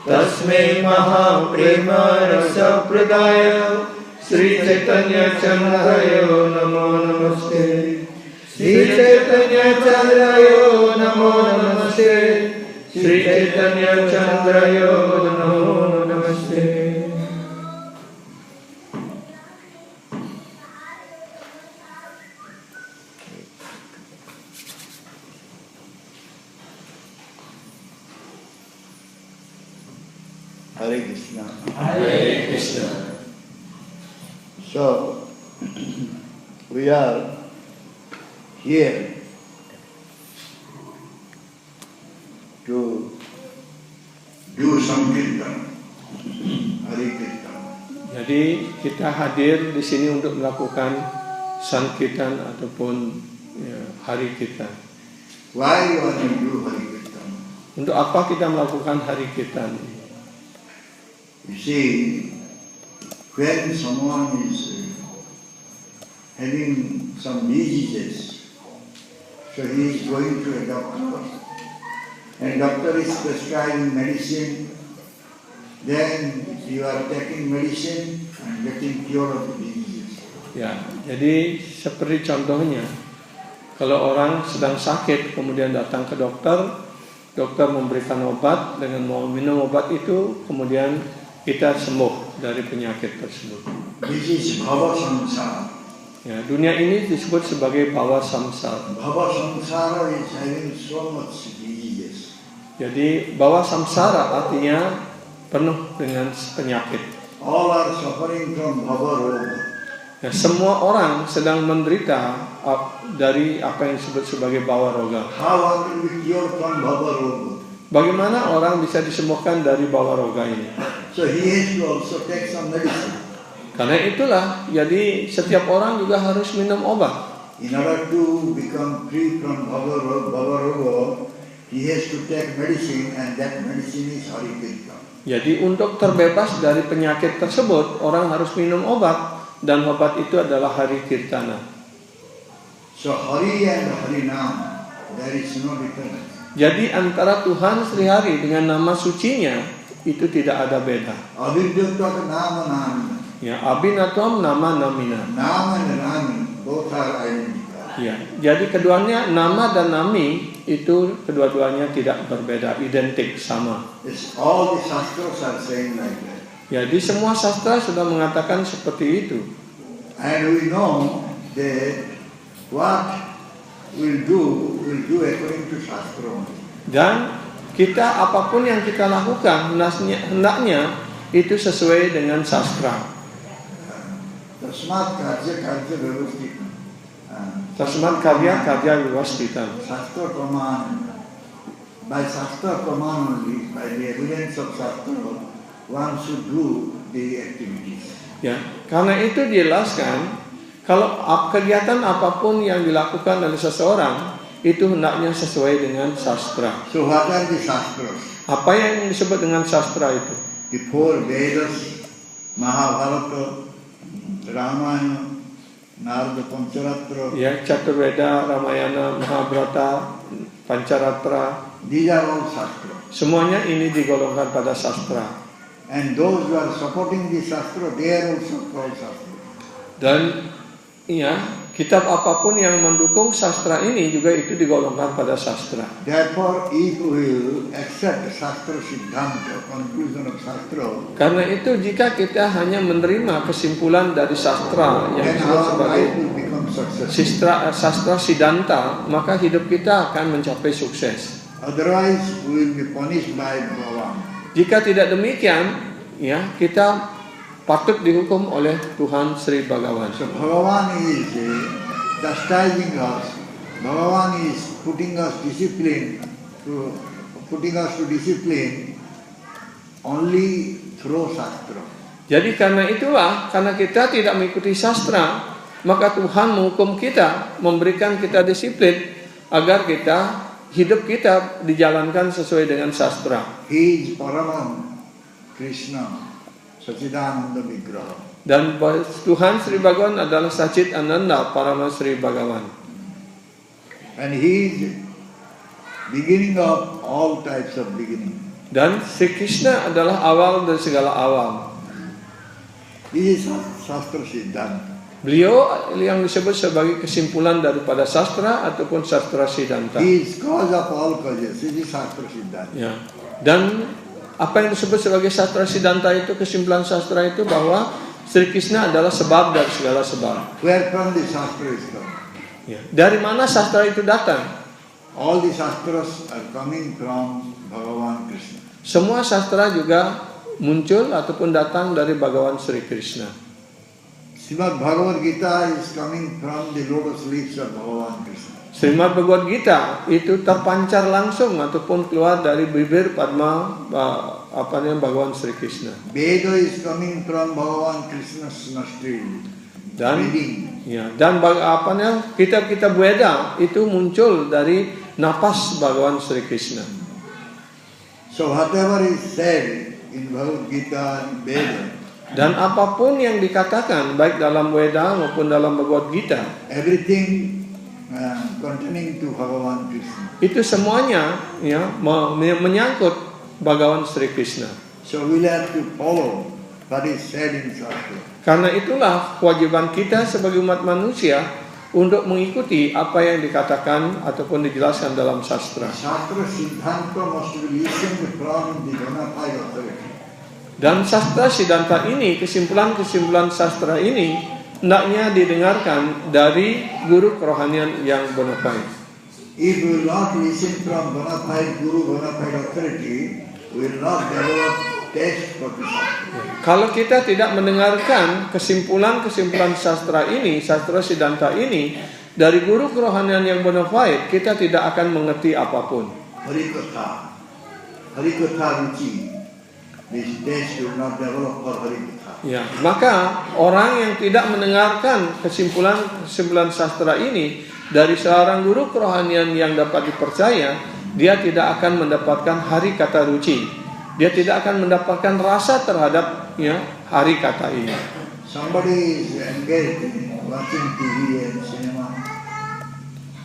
Tasmai Mahaprema Rasa Pradaya Sri Chaitanya Chandrayo Namo Namaste. Sri Chaitanya Chandrayo Namo Namaste. Sri Chaitanya Chandrayo Namo Namaste. Hare Krishna. Hare Krishna. So, we are here to do Sankirtan, Hare Kirtan. Jadi kita hadir di sini untuk melakukan Sankirtan ataupun Hari Kirtan. Why you want to do Hare Kirtan? Untuk apa kita melakukan Hari Kirtan? You see, when someone is having some diseases, so he is going to a doctor, and doctor is prescribing medicine, then you are taking medicine and getting cure of the disease. Ya, jadi seperti contohnya, kalau orang sedang sakit kemudian datang ke dokter, dokter memberikan obat, dengan mau minum obat itu kemudian kita sembuh dari penyakit tersebut. This is bhava samsara. Ya, dunia ini disebut sebagai bhava samsara. Bhava samsara is having so much diseases. Jadi bhava samsara artinya penuh dengan penyakit. All are suffering from bhava roga. Ya, semua orang sedang menderita dari apa yang disebut sebagai bhava roga. How one will be cured from bhava roga? Bagaimana orang bisa disembuhkan dari bhava roga ini? So he has to also take some medicine. Karena itulah, jadi setiap orang juga harus minum obat. In order to become free from bhava roga, he has to take medicine, and that medicine is Hare Kirtan. Jadi untuk terbebas dari penyakit tersebut, orang harus minum obat, dan obat itu adalah Hari Kirtana. So Hari and Harinam, there is no difference. Jadi antara Tuhan Sri Hari dengan nama sucinya itu tidak ada beda. Avidyataka nama nami. Ya, Abhinatam nama namina. Nama and nami both are identical. Ya, jadi keduanya nama dan nami itu kedua-duanya tidak berbeda, identik, sama. It's all the shastras are saying like that. Jadi semua sastra sudah mengatakan seperti itu. And we know that what we'll do according to shastra. Dan kita apapun yang kita lakukan hendaknya itu sesuai dengan sastra. Tasmat karya vyavasthitam. Tasmat karya vyavasthitam. Shastra praman. By shastra praman only, by the evidence of shastra, one should do the activities. Ya, karena itu dijelaskan kalau kegiatan apapun yang dilakukan oleh seseorang itu hendaknya sesuai dengan sastra. So what are the shastras? Apa yang disebut dengan sastra itu? The four Vedas, Mahabharata, Ramayana, Narada Pancharatra. Ya, Caturveda, Ramayana, Mahabharata, Pancaratra. These are all shastras. Semuanya ini digolongkan pada sastra. And those who are supporting the shastra, they are also called shastra. Dan ya, kitab apapun yang mendukung sastra ini juga itu digolongkan pada sastra. Therefore, if we will accept Shastra Siddhanta, conclusion of Shastra, Karena itu jika kita hanya menerima kesimpulan dari sastra yang then disebut our sebagai life will become successful. sastra Siddhanta, maka hidup kita akan mencapai sukses. Otherwise, we will be punished by Bhagavan. Jika tidak demikian, ya kita patut dihukum oleh Tuhan Sri Bhagavan. So Bhagavan is chastising us. Bhagavan is putting us to discipline only through Shastra. Jadi karena itulah, karena kita tidak mengikuti sastra, maka Tuhan menghukum kita, memberikan kita disiplin agar hidup kita dijalankan sesuai dengan sastra. He is Paramam Krishna, Sachidananda Vigraha. Dan Tuhan Sri Bhagavan adalah Sachit Ananda Parama Sri Bhagavan. And he is beginning of all types of beginning. Dan Sri Krishna adalah awal dari segala awal. This is Shastra Siddhanta. Beliau yang disebut sebagai kesimpulan daripada sastra ataupun sastra Siddhanta. He is cause of all causes. This is Shastra Siddhanta. Ya. Dan apa yang disebut sebagai sastra Siddhanta itu, kesimpulan sastra itu bahwa Sri Krishna adalah sebab dari segala sebab. Where from the Shastra is come? Ya. Dari mana sastra itu datang? All the Shastras are coming from Bhagavan Krishna. Semua sastra juga muncul ataupun datang dari Bhagavan Sri Krishna. Srimad Bhagavad Gita is coming from the lotus leaves of Bhagavan Krishna. Srimad Bhagavad Gita itu terpancar langsung ataupun keluar dari bibir Padma Bhagavan Sri Krishna. Veda is coming from Bhagavan Krishna's nostril. Dan Reading. dan kitab-kitab Weda itu muncul dari napas Bhagavan Sri Krishna. So whatever is said in Bhagavad Gita and Veda, Dan apapun yang dikatakan baik dalam Weda maupun dalam Bhagavad Gita, everything containing to Bhagavan Krishna. itu semuanya menyangkut Bhagavan Sri Krishna. So we'll have to follow what is said in Shastra. Karena itulah kewajiban kita sebagai umat manusia untuk mengikuti apa yang dikatakan ataupun dijelaskan dalam sastra. Shastra Siddhanta must be listened from the bona fide authority. Dan sastra Siddhanta ini, kesimpulan-kesimpulan sastra ini hendaknya didengarkan dari guru kerohanian yang bona fide. If we will not listen from bona fide guru, bona fide authority, we will not develop taste for the Shastra. Kalau kita tidak mendengarkan kesimpulan-kesimpulan sastra ini, sastra Siddhanta ini dari guru kerohanian yang bona fide, kita tidak akan mengerti apapun. Harikatha, Harikatha ruci. This taste will not develop for Harikatha. Ya, maka orang yang tidak mendengarkan kesimpulan sastra ini dari seorang guru kerohanian yang dapat dipercaya, dia tidak akan mendapatkan hari kata ruci. Dia tidak akan mendapatkan rasa terhadap hari kata ini. Somebody is engaged in watching TV and cinema.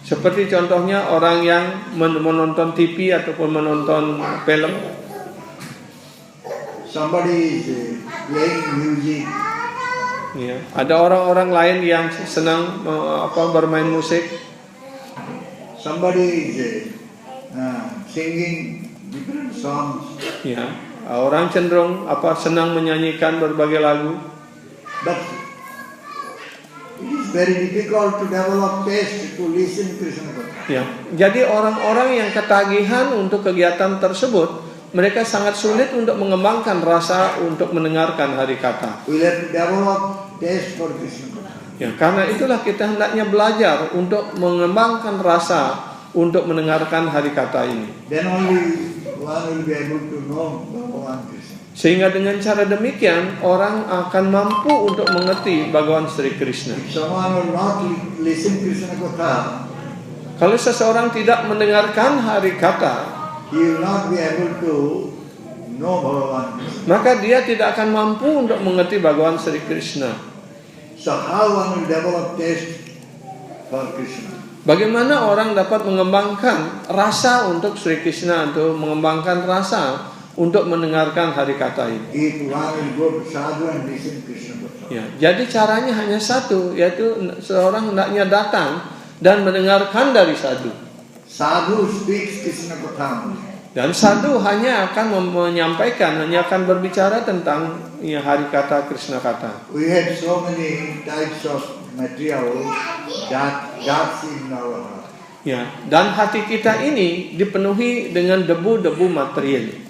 Seperti contohnya orang yang menonton TV ataupun menonton film. Somebody is playing music. Ya, ada orang-orang lain yang senang bermain musik. Somebody is singing different songs. Ya, orang cenderung senang menyanyikan berbagai lagu. But it is very difficult to develop taste to listen Krishna Katha. Ya, jadi orang-orang yang ketagihan untuk kegiatan tersebut, mereka sangat sulit untuk mengembangkan rasa untuk mendengarkan hari kata. We have to develop taste for Krishna Katha. Ya, karena itulah kita hendaknya belajar untuk mengembangkan rasa untuk mendengarkan hari kata ini. Then only one will be able to know Bhagavan Krishna. Sehingga dengan cara demikian orang akan mampu untuk mengerti Bhagavan Sri Krishna. If someone will not listen Krishna Katha, Kalau seseorang tidak mendengarkan hari kata, he will not be able to know Bhagavan Krishna. maka dia tidak akan mampu untuk mengerti Bhagavan Sri Krishna. So how one will develop taste for Krishna? Bagaimana orang dapat mengembangkan rasa untuk Sri Krishna, untuk mengembangkan rasa untuk mendengarkan hari kata ini? If one will go to sadhu and listen Krishna Katha. Ya, jadi caranya hanya satu, yaitu seorang hendaknya datang dan mendengarkan dari sadhu. Sadhu speaks Krishna Katha. Dan sadhu hanya akan menyampaikan, hanya akan berbicara tentang ya, hari kata Krishna kata. We had so many types of material that's in our heart. Ya, dan hati kita ini dipenuhi dengan debu-debu material.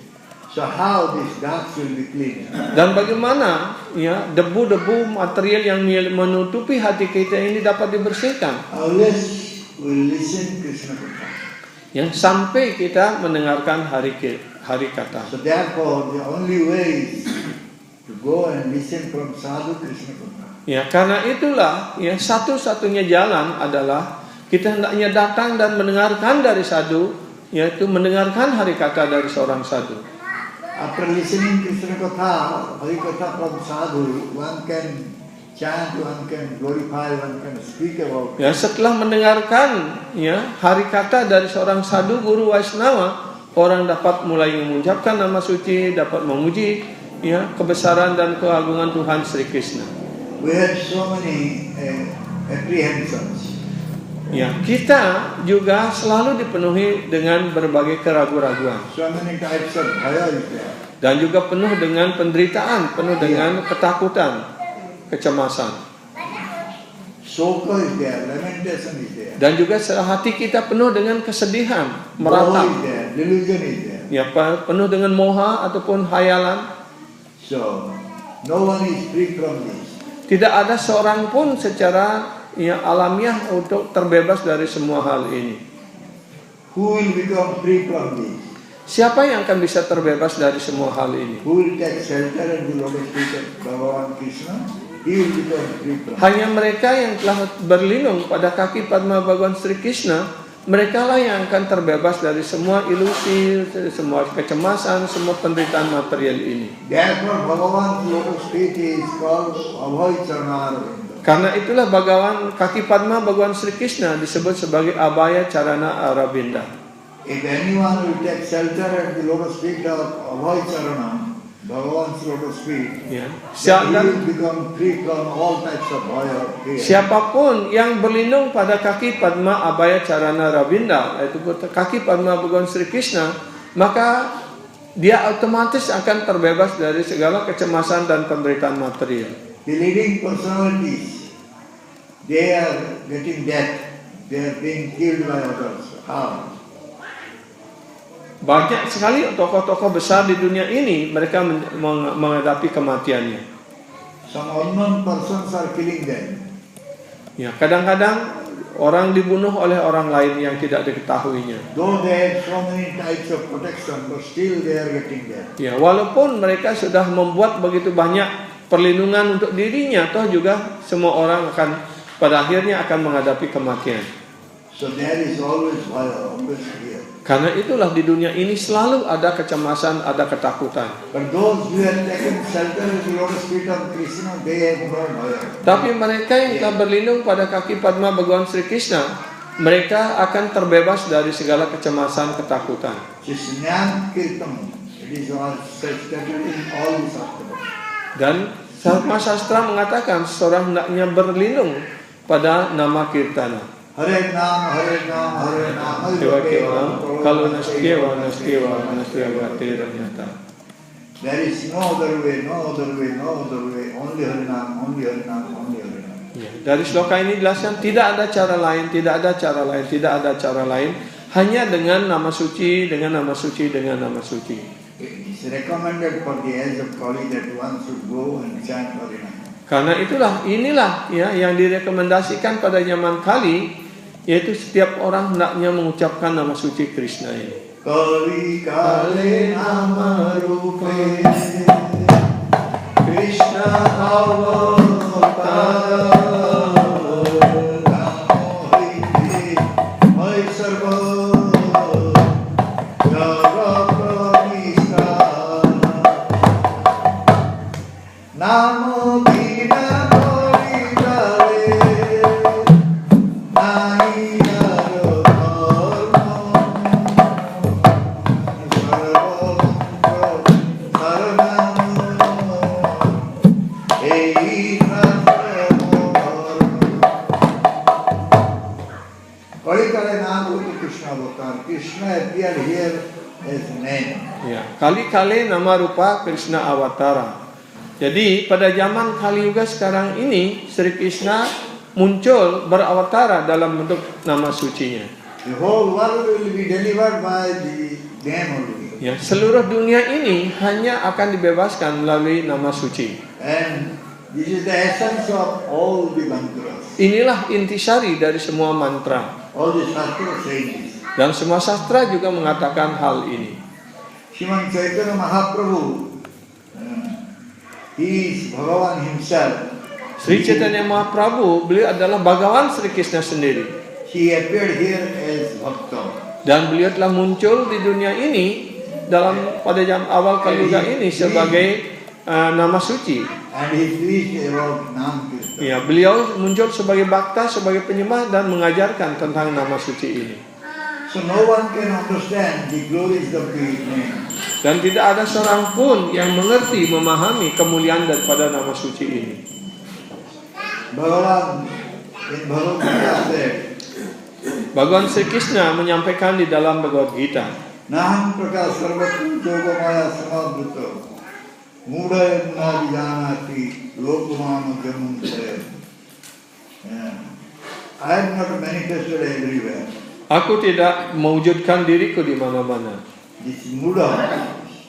So how this dust will be clean? Dan bagaimana ya debu-debu material yang menutupi hati kita ini dapat dibersihkan? Unless we listen Krishna Katha. Yang sampai kita mendengarkan hari kata. So therefore, the only way is to go and listen from sadhu Krishna Katha. Ya, karena itulah ya satu-satunya jalan adalah kita hendaknya datang dan mendengarkan dari sadhu, yaitu mendengarkan hari kata dari seorang sadhu. After listening Krishna Katha, Hari Katha from sadhu, one can chant, one can glorify, one can speak about. Ya, setelah mendengarkan ya hari kata dari seorang sadhu guru Vaishnava, orang dapat mulai mengucapkan nama suci, dapat memuji ya kebesaran dan keagungan Tuhan Sri Krishna. We have so many apprehensions. Ya, kita juga selalu dipenuhi dengan berbagai keraguan-raguan. So many types of bhaya is there. Dan juga penuh dengan penderitaan, penuh dengan ketakutan, kecemasan. Soka is there, lamentation is there. Dan juga hati kita penuh dengan kesedihan, Moha meratap. is there, delusion is there. Ya, penuh dengan moha ataupun hayalan. So, no one is free from this. Tidak ada seorang pun secara ya alamiah untuk terbebas dari semua hal ini. Who will become free from this? Siapa yang akan bisa terbebas dari semua hal ini? Who will take shelter and the lotus feet of Bhagavan Krishna? He will become free from this. Hanya mereka yang telah berlindung pada kaki Padma Bhagavan Sri Krishna, mereka lah yang akan terbebas dari semua ilusi, semua kecemasan, semua penderitaan material ini. Therefore, Bhagavan's lotus feet is called Abhay Charana. Karena itulah Bhagavan kaki Padma Bhagavan Sri Krishna disebut sebagai Abhaya Charana Arabinda. If anyone will take shelter at the lotus feet of Abhay Charana, Bhagavan's lotus feet, Ya. then he will become free from all types of bhaya. Siapapun yang berlindung pada kaki Padma Abhaya Charana Arabinda, yaitu kaki Padma Bhagavan Sri Krishna, maka dia otomatis akan terbebas dari segala kecemasan dan penderitaan material. The leading personalities, they are getting death. They are being killed by others. How? Banyak sekali tokoh-tokoh besar di dunia ini mereka menghadapi kematiannya. Some unknown persons are killing them. Ya, kadang-kadang orang dibunuh oleh orang lain yang tidak diketahuinya. Though they have so many types of protection, but still they are getting death. Ya, walaupun mereka sudah membuat begitu banyak perlindungan untuk dirinya, toh juga semua orang akan pada akhirnya akan menghadapi kematian. So there is always bhaya, always fear. Karena itulah di dunia ini selalu ada kecemasan, ada ketakutan. But those who have taken shelter in the lotus feet of Krishna, they have no bhaya. Tapi mereka yang telah berlindung pada kaki Padma Bhagavan Sri Krishna, mereka akan terbebas dari segala kecemasan, ketakutan. Sisnyam kirtam, it is all stated in all the Shastras. Dan Dharma Sastra mengatakan seorang hendaknya berlindung pada nama Kirtana. Hare Nam, Hare Nam, Hare Nam, Dewa Kewa, kalau naskewa, naskewa, naskewa, ternyata. There is no other way, no other way, no other way. Only Hare Nam, only Hare Nam, only Hare Nam. Ya, dari sloka ini dijelaskan tidak ada cara lain, tidak ada cara lain, tidak ada cara lain, hanya dengan nama suci, dengan nama suci, dengan nama suci. It is recommended for the age of Kali that one should go and chant Hare Nam. Karena inilah ya yang direkomendasikan pada zaman Kali, yaitu setiap orang hendaknya mengucapkan nama suci Krishna ini. Kali kale nama rupe Krishna avatara namo hite mai sarva jagatramista namo bina Hey avatar. Krishna appeared here as name. Ya, kali-kali nama rupa Krishna Awatara. Jadi pada zaman Kali Yuga sekarang ini Sri Krishna muncul berawatara dalam bentuk nama sucinya. The whole world will be delivered by the name only. Ya, seluruh dunia ini hanya akan dibebaskan melalui nama suci. And this is the essence of all the mantras. Inilah intisari dari semua mantra. All the shastras say this. Dan semua sastra juga mengatakan hal ini. Sriman Chaitanya Mahaprabhu, he is Bhagavan himself. Sri Chaitanya Mahaprabhu, beliau adalah Bhagawan Sri Krishna sendiri. He appeared here as Bhakta. Dan beliau telah muncul di dunia ini pada zaman awal Kali Yuga ini sebagai nama suci. And he preached about Nam Krishna. Ya, beliau muncul sebagai bakta, sebagai penyembah dan mengajarkan tentang nama suci ini. So no one can understand the glories of the name. Dan tidak ada seorang pun yang mengerti, memahami kemuliaan daripada nama suci ini. Bhagavan in Bhagavad Gita said, Bhagawan Sri Krishna menyampaikan di dalam Bhagavad Gita, Naham prakash sarvatra yogamaya samabhuto mudaya na vijanati lokamama jamuntre. I am not manifested everywhere. Aku tidak mewujudkan diriku di mana-mana. This muda,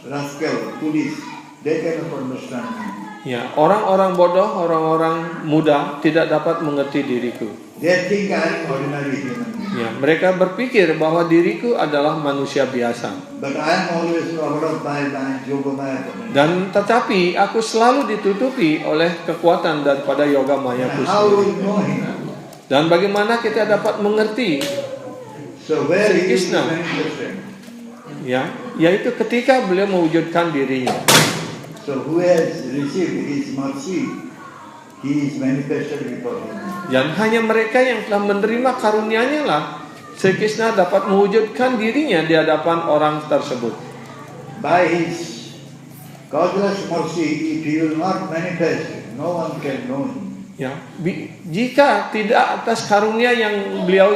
rascal, police, they cannot understand me. Ya, orang-orang bodoh, orang-orang muda tidak dapat mengerti diriku. They think I am ordinary human being. Ya, mereka berpikir bahwa diriku adalah manusia biasa. But I am always covered up by my yogamaya. Dan tetapi aku selalu ditutupi oleh kekuatan daripada yoga mayaku How will sendiri. you know him? Dan bagaimana kita dapat mengerti? So where Sri he is Krishna. manifested? Ya, yaitu ketika beliau mewujudkan dirinya. So who has received his mercy, he is manifested before him. Dan hanya mereka yang telah menerima karunia-Nya lah Sri Krishna dapat mewujudkan dirinya di hadapan orang tersebut. By his causeless mercy, if he will not manifest, no one can know him. Ya, jika tidak atas karunia yang beliau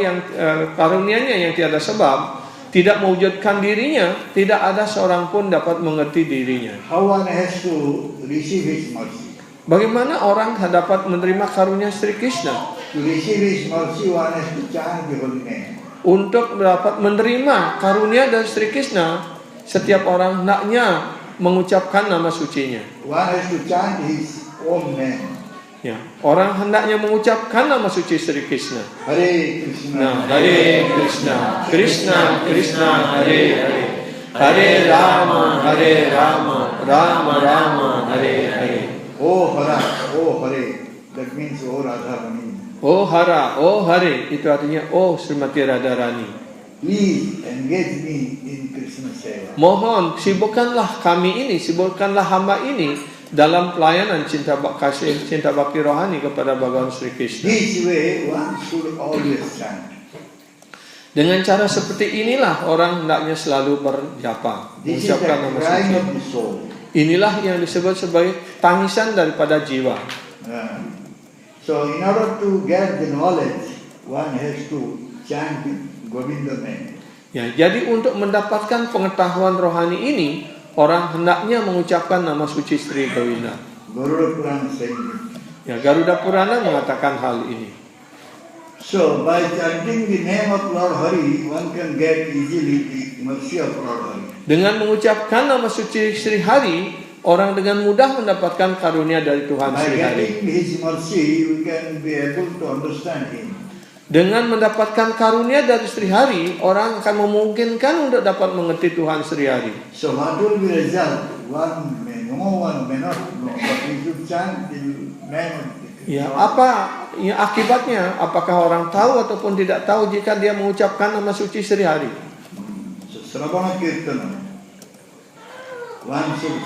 karunia-Nya yang tiada sebab tidak mewujudkan dirinya, tidak ada seorang pun dapat mengerti dirinya. How one has to receive his mercy? Bagaimana orang dapat menerima karunia Sri Krishna? To receive his mercy, one has to chant the holy name. Untuk dapat menerima karunia dari Sri Krishna, setiap orang hendaknya mengucapkan nama sucinya. One has to chant his own name. Ya, orang hendaknya mengucapkan nama suci Sri Krishna. Hare Krishna, Nah, Hare Krishna, Krishna Krishna, Hare Hare, Hare Rama, Hare Rama, Rama Rama, Hare Hare. Oh Hara, oh Hare, that means oh Radharani. Oh Hara, oh Hare, itu artinya oh Srimati Radharani. Please engage me in Krishna Seva. Mohon sibukkanlah kami ini, sibukkanlah hamba ini dalam pelayanan cinta kasih, cinta bakti rohani kepada Bhagawan Sri Krishna. This way one should always chant. Dengan cara seperti inilah orang hendaknya selalu berjapa, This is the mengucapkan nama cry suci. of the soul. Inilah yang disebut sebagai tangisan daripada jiwa. So in order to get the knowledge, one has to chant Govinda name. Ya, jadi untuk mendapatkan pengetahuan rohani ini, orang hendaknya mengucapkan nama suci Sri Govinda. Garuda Purana saying it. Ya, Garuda Purana mengatakan hal ini. So by chanting the name of Lord Hari, one can get easily the mercy of Lord Hari. Dengan mengucapkan nama suci Sri Hari, orang dengan mudah mendapatkan karunia dari Tuhan By Sri Hari. getting His mercy, we can be able to understand Him. Dengan mendapatkan karunia dari Sri Hari, orang akan memungkinkan untuk dapat mengerti Tuhan Sri Hari. So what will be result? One may know, one may not know, but we should chant the name of Ya, apa ya akibatnya? Apakah orang tahu ataupun tidak tahu jika dia mengucapkan nama suci Sri Hari? So Sravana Kirtana, one should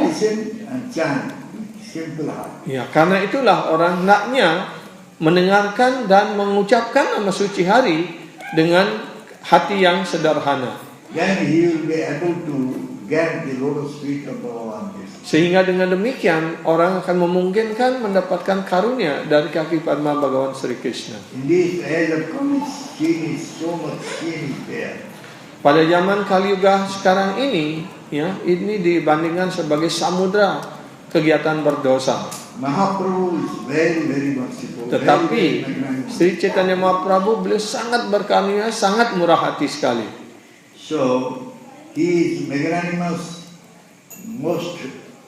listen and chant with simple heart. Ya, karena itulah orang hendaknya mendengarkan dan mengucapkan nama suci Hari dengan hati yang sederhana. Then he will be able to get the lotus feet of Bhagavan Krishna. Sehingga dengan demikian orang akan memungkinkan mendapatkan karunia dari kaki Padma Bhagawan Sri Krishna. In this age of Kali, skin is so much skin is there. Pada zaman Kali Yuga sekarang ini, ya, ini dibandingkan sebagai samudra kegiatan berdosa. Mahaprabhu is very, very merciful. Tetapi very magnanimous. Sri Chaitanya Mahaprabhu beliau sangat berkarunia, sangat murah hati sekali. So, he is magnanimous, most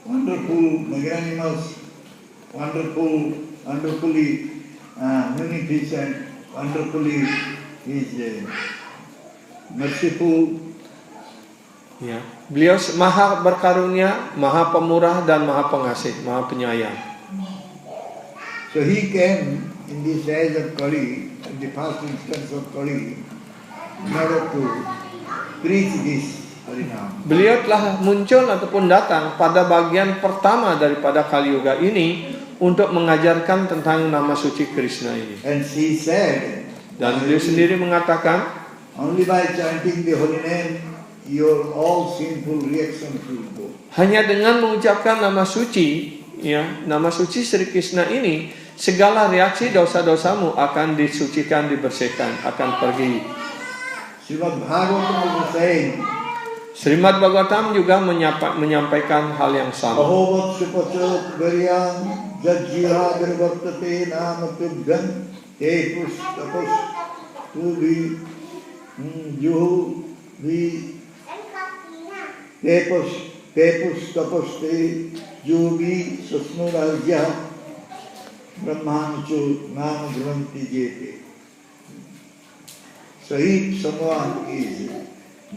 wonderful, magnanimous, wonderfully munificent, wonderfully is merciful. Ya, beliau maha berkarunia, maha pemurah dan maha pengasih, maha penyayang. So he came in this age of Kali, in the first instance of Kali, in order to preach this Harinam. Beliau telah muncul ataupun datang pada bagian pertama daripada Kali Yuga ini untuk mengajarkan tentang nama suci Krishna ini. And she said, Dan beliau sendiri mengatakan, only by chanting the holy name, your all sinful reactions will go. hanya dengan mengucapkan nama suci, ya, nama suci Sri Krishna ini, segala reaksi dosa-dosamu akan disucikan, dibersihkan, akan pergi. Srimad Bhagavatam was saying, Srimad Bhagavatam juga menyampaikan hal yang sama. Ahovat supacot varyam jajjiha garvartate namatubhyam te pustapus tuvi juhu vi te pustapuste juvi susnurajya brahmanchu nam granti jete. So if someone is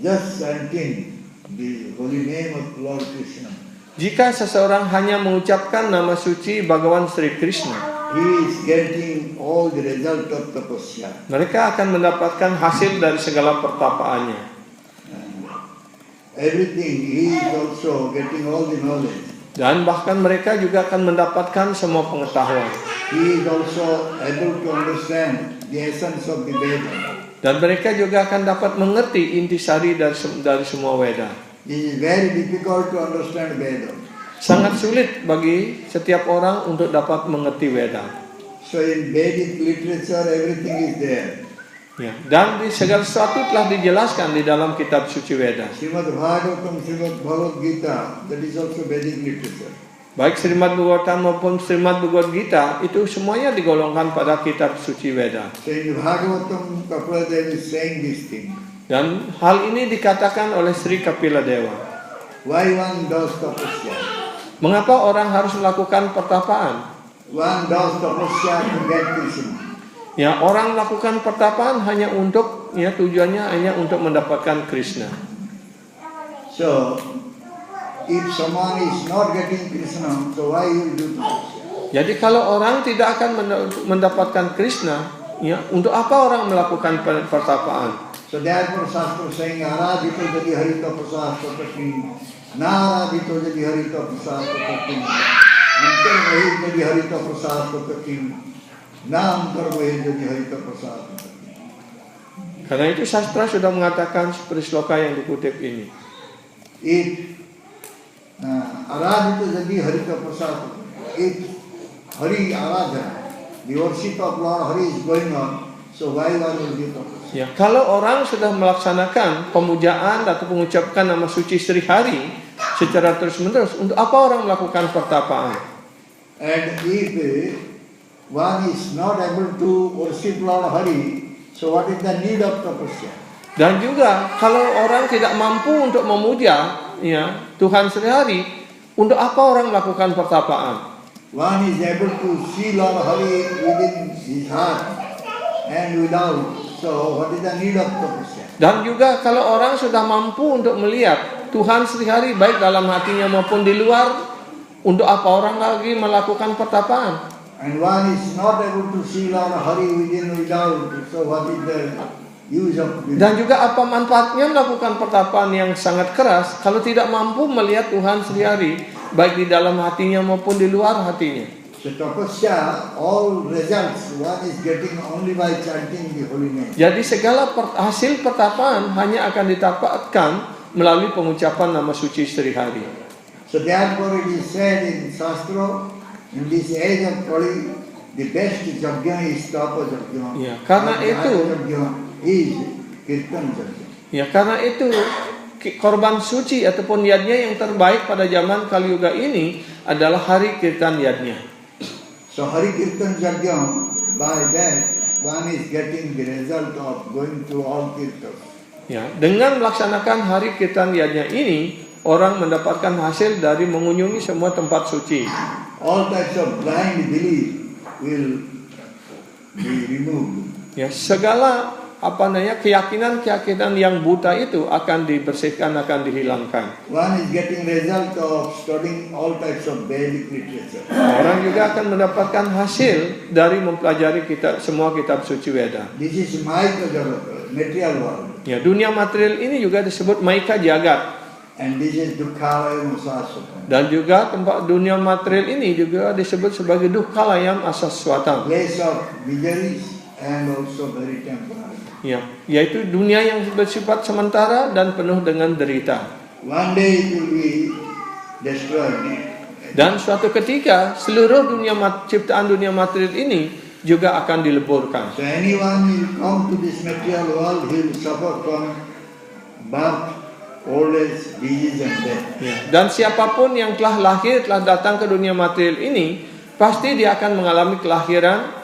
just chanting the holy name of Lord Krishna, Jika seseorang hanya mengucapkan nama suci Bhagawan Sri Krishna, he is getting all the result of tapasya. mereka akan mendapatkan hasil dari segala pertapaannya. Everything, he is also getting all the knowledge. Dan bahkan mereka juga akan mendapatkan semua pengetahuan. He is also able to understand the essence of the Veda. Dan mereka juga akan dapat mengerti intisari dari semua Weda. It is very difficult to understand Veda. Sangat sulit bagi setiap orang untuk dapat mengerti Weda. So in Vedic literature, everything is there. Ya, dan di segala sesuatu telah dijelaskan di dalam kitab suci Weda. Srimad Bhagavatam, Srimad Bhagavad Gita, that is also Vedic literature. Baik Srimad Bhagavatam maupun Srimad Bhagavad Gita itu semuanya digolongkan pada kitab suci Weda. So in the Bhagavatam, Kapila is saying this thing. Dan hal ini dikatakan oleh Sri Kapila Dewa. Why one does tapasya? Mengapa orang harus melakukan pertapaan? One does tapasya to get Krishna. Ya, orang melakukan pertapaan hanya untuk, ya, tujuannya hanya untuk mendapatkan Krishna. So, if someone is not getting Krishna, so why he will do tapasya? Jadi kalau orang tidak akan mendapatkan Krishna, ya, untuk apa orang melakukan pertapaan? So therefore Shastra saying, Aradhito jadi harita prasasta takin, Naradhito jadi harita prasasta takin, Antarvahir jadi harita prasasta takin, Naantarvahir jadi harita prasasta takin. Karena itu sastra sudah mengatakan seperti sloka yang dikutip ini. If Aradhito jadi harita prasasta, if Hari Aradhana, the worship of Lord Hari is going on, so why one will do tapasya? Ya, kalau orang sudah melaksanakan pemujaan atau mengucapkan nama suci Sri Hari secara terus-menerus, untuk apa orang melakukan pertapaan? And if one is not able to worship Lord Hari, so what is the need of tapasya? Dan juga kalau orang tidak mampu untuk memuja, ya, Tuhan Sri Hari, untuk apa orang melakukan pertapaan? One is able to see Lord Hari within his heart and without. So what is the need of tapasya? Dan juga kalau orang sudah mampu untuk melihat Tuhan Sri Hari baik dalam hatinya maupun di luar, untuk apa orang lagi melakukan pertapaan? And one is not able to see Lord Hari within without. So what is the use of it? Dan juga apa manfaatnya melakukan pertapaan yang sangat keras kalau tidak mampu melihat Tuhan Sri Hari baik di dalam hatinya maupun di luar hatinya? So tapasya, all results one is getting only by chanting the holy name. Jadi segala hasil pertapaan hanya akan didapatkan melalui pengucapan nama suci Sri Hari. So therefore it is said in Shastra, in this age of Kali, the best yajna is tapa yajna. Ya, karena itu Yajna is kirtan yajna. Ya, karena itu korban suci ataupun yadnya yang terbaik pada zaman Kali Yuga ini adalah hari Kirtan Yadnya. So Hari Kirtan Yajna, by that one is getting the result of going through all kirtans. Ya, dengan melaksanakan hari Kirtan Yadnya ini, orang mendapatkan hasil dari mengunjungi semua tempat suci. All types of blind belief will be removed. Ya, segala keyakinan-keyakinan yang buta itu akan dibersihkan, akan dihilangkan. One is getting result of studying all types of Vedic literature. Orang juga akan mendapatkan hasil dari mempelajari semua kitab suci Weda. This is Maya Jagat, material world. Ya, dunia material ini juga disebut Maika Jagat. And this is Dukhalaya Musaswata. Dan juga tempat dunia material ini juga disebut sebagai Dukhalayam Asaswatam. Place of miseries and also very temporary. Ya, yaitu dunia yang bersifat sementara dan penuh dengan derita. One day it will be destroyed. Dan suatu ketika seluruh ciptaan dunia material ini juga akan dileburkan. So anyone will come to this material world, he will suffer from birth, old age, disease and death. Ya, dan siapapun yang telah lahir, telah datang ke dunia material ini, pasti dia akan mengalami kelahiran,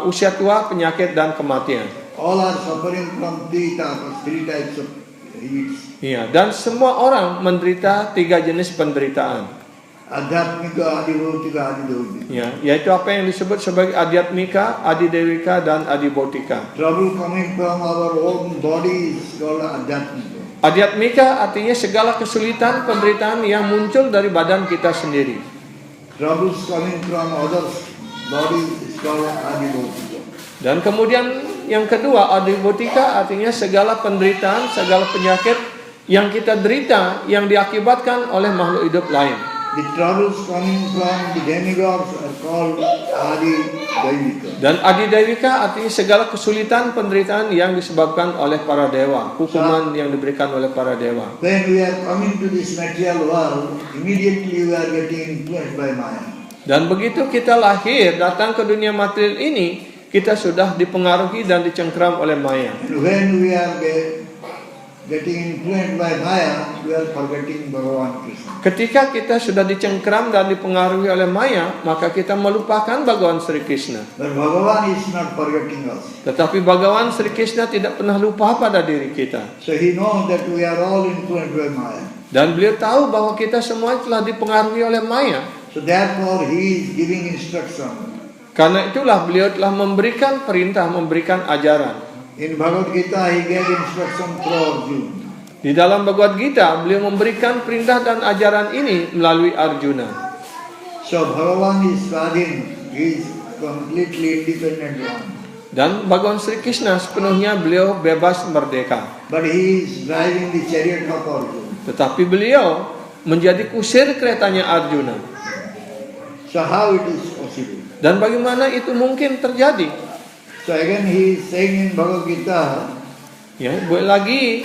usia tua, penyakit dan kematian. All are suffering from three types of heats. Ya, dan semua orang menderita 3 jenis penderitaan. Adhyatmika, Adibhautika, Adidevika. Ya, yaitu apa yang disebut sebagai Adhyatmika, Adidevika dan Adibhautika. Trouble coming from our own body is called Adhyatmika. Adhyatmika artinya segala kesulitan, penderitaan yang muncul dari badan kita sendiri. Troubles coming from others' body is called Adibhautika. Dan kemudian yang kedua, Adibhautika artinya segala penderitaan, segala penyakit yang kita derita yang diakibatkan oleh makhluk hidup lain. The troubles coming from the demigods are called Adidevika. Dan Adidevika artinya segala kesulitan, penderitaan yang disebabkan oleh para dewa, hukuman yang diberikan oleh para dewa. When we are coming to this material world, immediately we are getting influenced by Maya. Dan begitu kita lahir, datang ke dunia material ini, kita sudah dipengaruhi dan dicengkram oleh Maya. And when we are getting influenced by Maya, we are forgetting Bhagavan Krishna. Ketika kita sudah dicengkram dan dipengaruhi oleh Maya, maka kita melupakan Bhagavan Sri Krishna. But Bhagavan is not forgetting us. Tetapi Bhagavan Sri Krishna tidak pernah lupa pada diri kita. So he knows that we are all influenced by Maya. Dan beliau tahu bahwa kita semua telah dipengaruhi oleh Maya. So therefore he is giving instruction. Karena itulah beliau telah memberikan perintah, memberikan ajaran. In Bhagavad Gita he gave instruction through Arjuna. Di dalam Bhagavad Gita, beliau memberikan perintah dan ajaran ini melalui Arjuna. So Bhagavan is Swadhin, he is completely independent one. Dan Bhagavan Sri Krishna sepenuhnya beliau bebas merdeka. But he is driving the chariot of Arjuna. Tetapi beliau menjadi kusir keretanya Arjuna. So how it is possible? Dan bagaimana itu mungkin terjadi? So again he is saying in Bhagavad Gita, Ya, lagi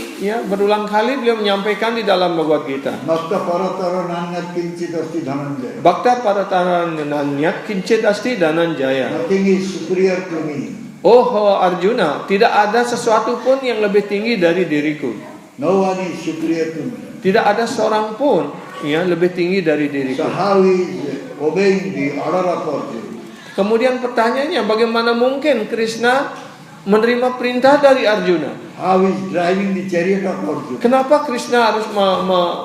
berulang kali beliau menyampaikan di dalam Bhagavad Gita. Bhakta paratara nanyat kincit asti dhananjaya. Bhakta paratara nanyat kincit asti dhananjaya. Nothing is superior to me. Oh Arjuna, tidak ada sesuatu pun yang lebih tinggi dari diriku. No one is superior to me. Tidak ada seorang pun lebih tinggi dari So diriku. how is obeying the order of Arjuna? Kemudian pertanyaannya, bagaimana mungkin Krishna menerima perintah dari Arjuna? How is driving the chariot of Arjuna? Kenapa Krishna harus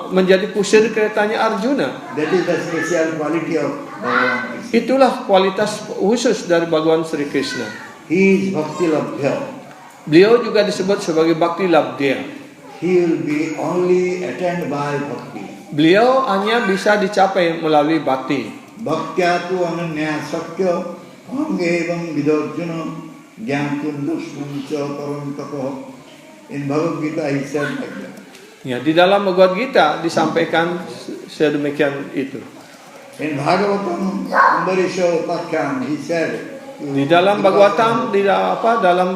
menjadi kusir keretanya Arjuna? That is the special quality of Bhagavan Krishna. Itulah kualitas khusus dari Bhagavan Sri Krishna. He is Bhakti Labdhya. Beliau juga disebut sebagai Bhakti Labdhya. He will be only attained by Bhakti. Beliau hanya bisa dicapai melalui Bhakti. Bhaktya tu ananya sakya angevam vidarjuna jnantum dushmam cha param tapo. In Bhagavad Gita he said like that. Ya, di dalam Bhagavad Gita disampaikan sedemikian itu. In Bhagavatam Ambarisha Upakhyan he said. Di dalam Bhagavatam dalam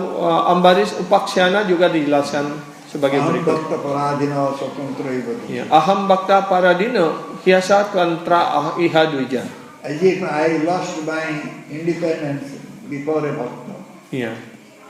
Ambaris Upaksyana juga dijelaskan sebagai Aham berikut. bhakta paradina swatantra ivati. Ya, aham bhakta paradino hiasa tantra iha dwija. As if I lost my independence before a bhakta. Ya.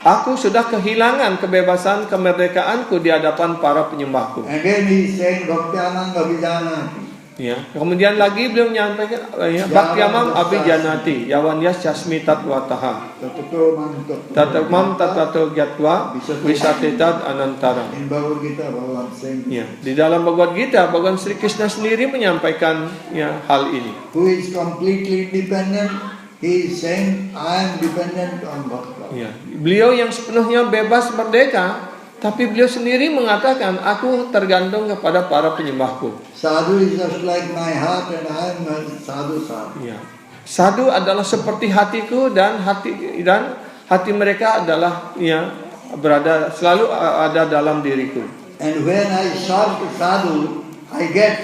Aku sudah kehilangan kebebasan kemerdekaanku di hadapan para penyembahku. And then he is saying Bhakti-amam abhijanati. Ya. Kemudian lagi beliau menyampaikan ya, Bhakti-amam abhijanati yawanyas jasmi tatwataha. Tatato mam Tatamam tatato gyatva wisatetad anantara. In Bhagavad Gita, Bhagavan saying, Ya, di dalam Bhagavad Gita, Bhagavan Sri Krishna sendiri menyampaikan ya hal ini. who is completely independent, he is saying, I am dependent on Bhakta. Ya, beliau yang sepenuhnya bebas merdeka, tapi beliau sendiri mengatakan, aku tergantung kepada para penyembahku. Sadhu is just like my heart and I am a sadhu sadhu. Ya. Sadhu adalah seperti hatiku dan hati mereka adalah ya berada selalu ada dalam diriku. And when I serve the sadhu, I get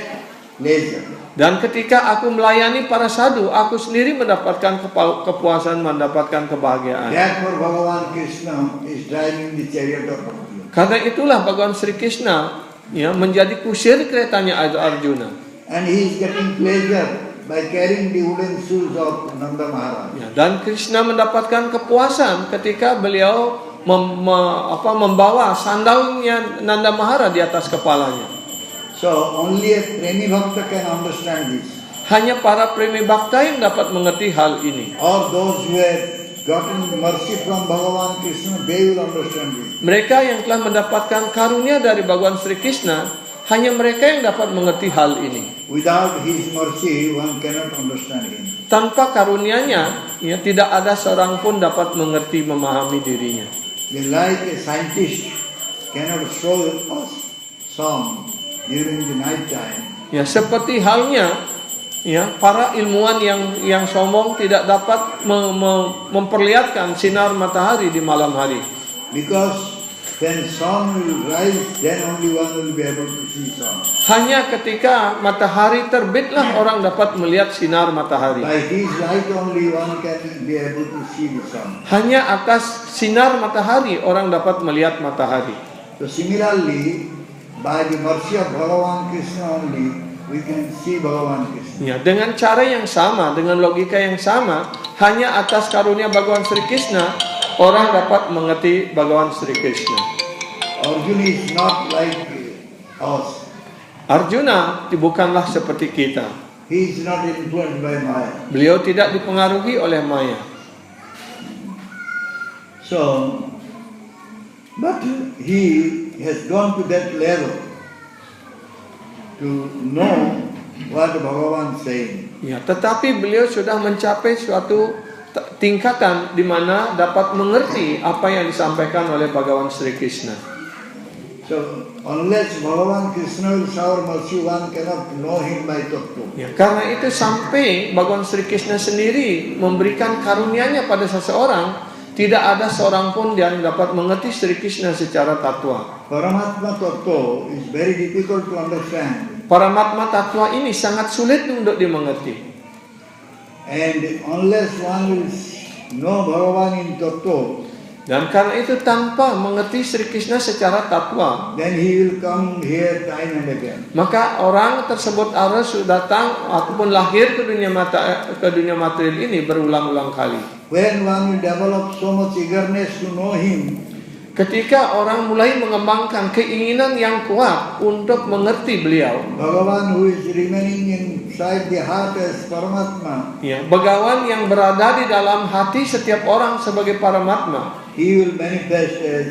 pleasure. Dan ketika aku melayani para sadhu, aku sendiri mendapatkan kepuasan, mendapatkan kebahagiaan. Therefore Bhagavan Krishna is driving the chariot of Arjuna. Karena itulah Bhagavan Sri Krishna ya menjadi kusir keretanya Arjuna. And he is getting pleasure by carrying the wooden shoes of Nanda Maharaj. Ya, dan Krishna mendapatkan kepuasan ketika beliau membawa sandalnya Nanda Maharaj di atas kepalanya. So only a Premi Bhakta can understand this. Hanya para premi bhakta yang dapat mengerti hal ini. Or those who have gotten mercy from Bhagavan Krishna, they will understand this. Mereka yang telah mendapatkan karunia dari Bhagavan Sri Krishna, hanya mereka yang dapat mengerti hal ini. Without his mercy, one cannot understand him. Tanpa karunia-Nya, ya tidak ada seorang pun dapat mengerti, memahami dirinya. Like a scientist cannot show us some during the night time. Ya, seperti halnya ya para ilmuwan yang sombong tidak dapat memperlihatkan sinar matahari di malam hari. Because when sun will rise, then only one will be able to see sun. Hanya ketika matahari terbitlah orang dapat melihat sinar matahari. By his light only one can be able to see the sun. Hanya atas sinar matahari orang dapat melihat matahari. So similarly, by the mercy of Bhagavan Krishna only, we can see Bhagavan Krishna. Ya, dengan cara yang sama, dengan logika yang sama, hanya atas karunia Bhagavan Sri Krishna orang dapat mengerti Bhagavan Sri Krishna. Arjuna is not like us. Arjuna bukanlah seperti kita. He is not influenced by Maya. Beliau tidak dipengaruhi oleh maya. So, but he has gone to that level to know what Bhagavan is saying. Ya, tetapi beliau sudah mencapai suatu tingkatan di mana dapat mengerti apa yang disampaikan oleh Bhagavan Sri Krishna. So, unless Bhagavan Krishna will shower mercy, one cannot know him by tattva. Ya, karena itu sampai Bhagavan Sri Krishna sendiri memberikan karunia-Nya pada seseorang, tidak ada seorang pun yang dapat mengerti Sri Krishna secara tatwa. Paramatma tattva is very difficult to understand. Paramatma tatwa ini sangat sulit untuk dimengerti. And unless one will know Bhagavan in tattva, Dan karena itu tanpa mengerti Sri Krishna secara tatwa, then he will come here time and again. maka orang tersebut harus datang ataupun lahir ke dunia material ini berulang-ulang kali. When one will develop so much eagerness to know him, Ketika orang mulai mengembangkan keinginan yang kuat untuk mengerti beliau, Bhagavan who is remaining inside the heart as Paramatma, ya, Bhagawan yang berada di dalam hati setiap orang sebagai Paramatma, he will manifest as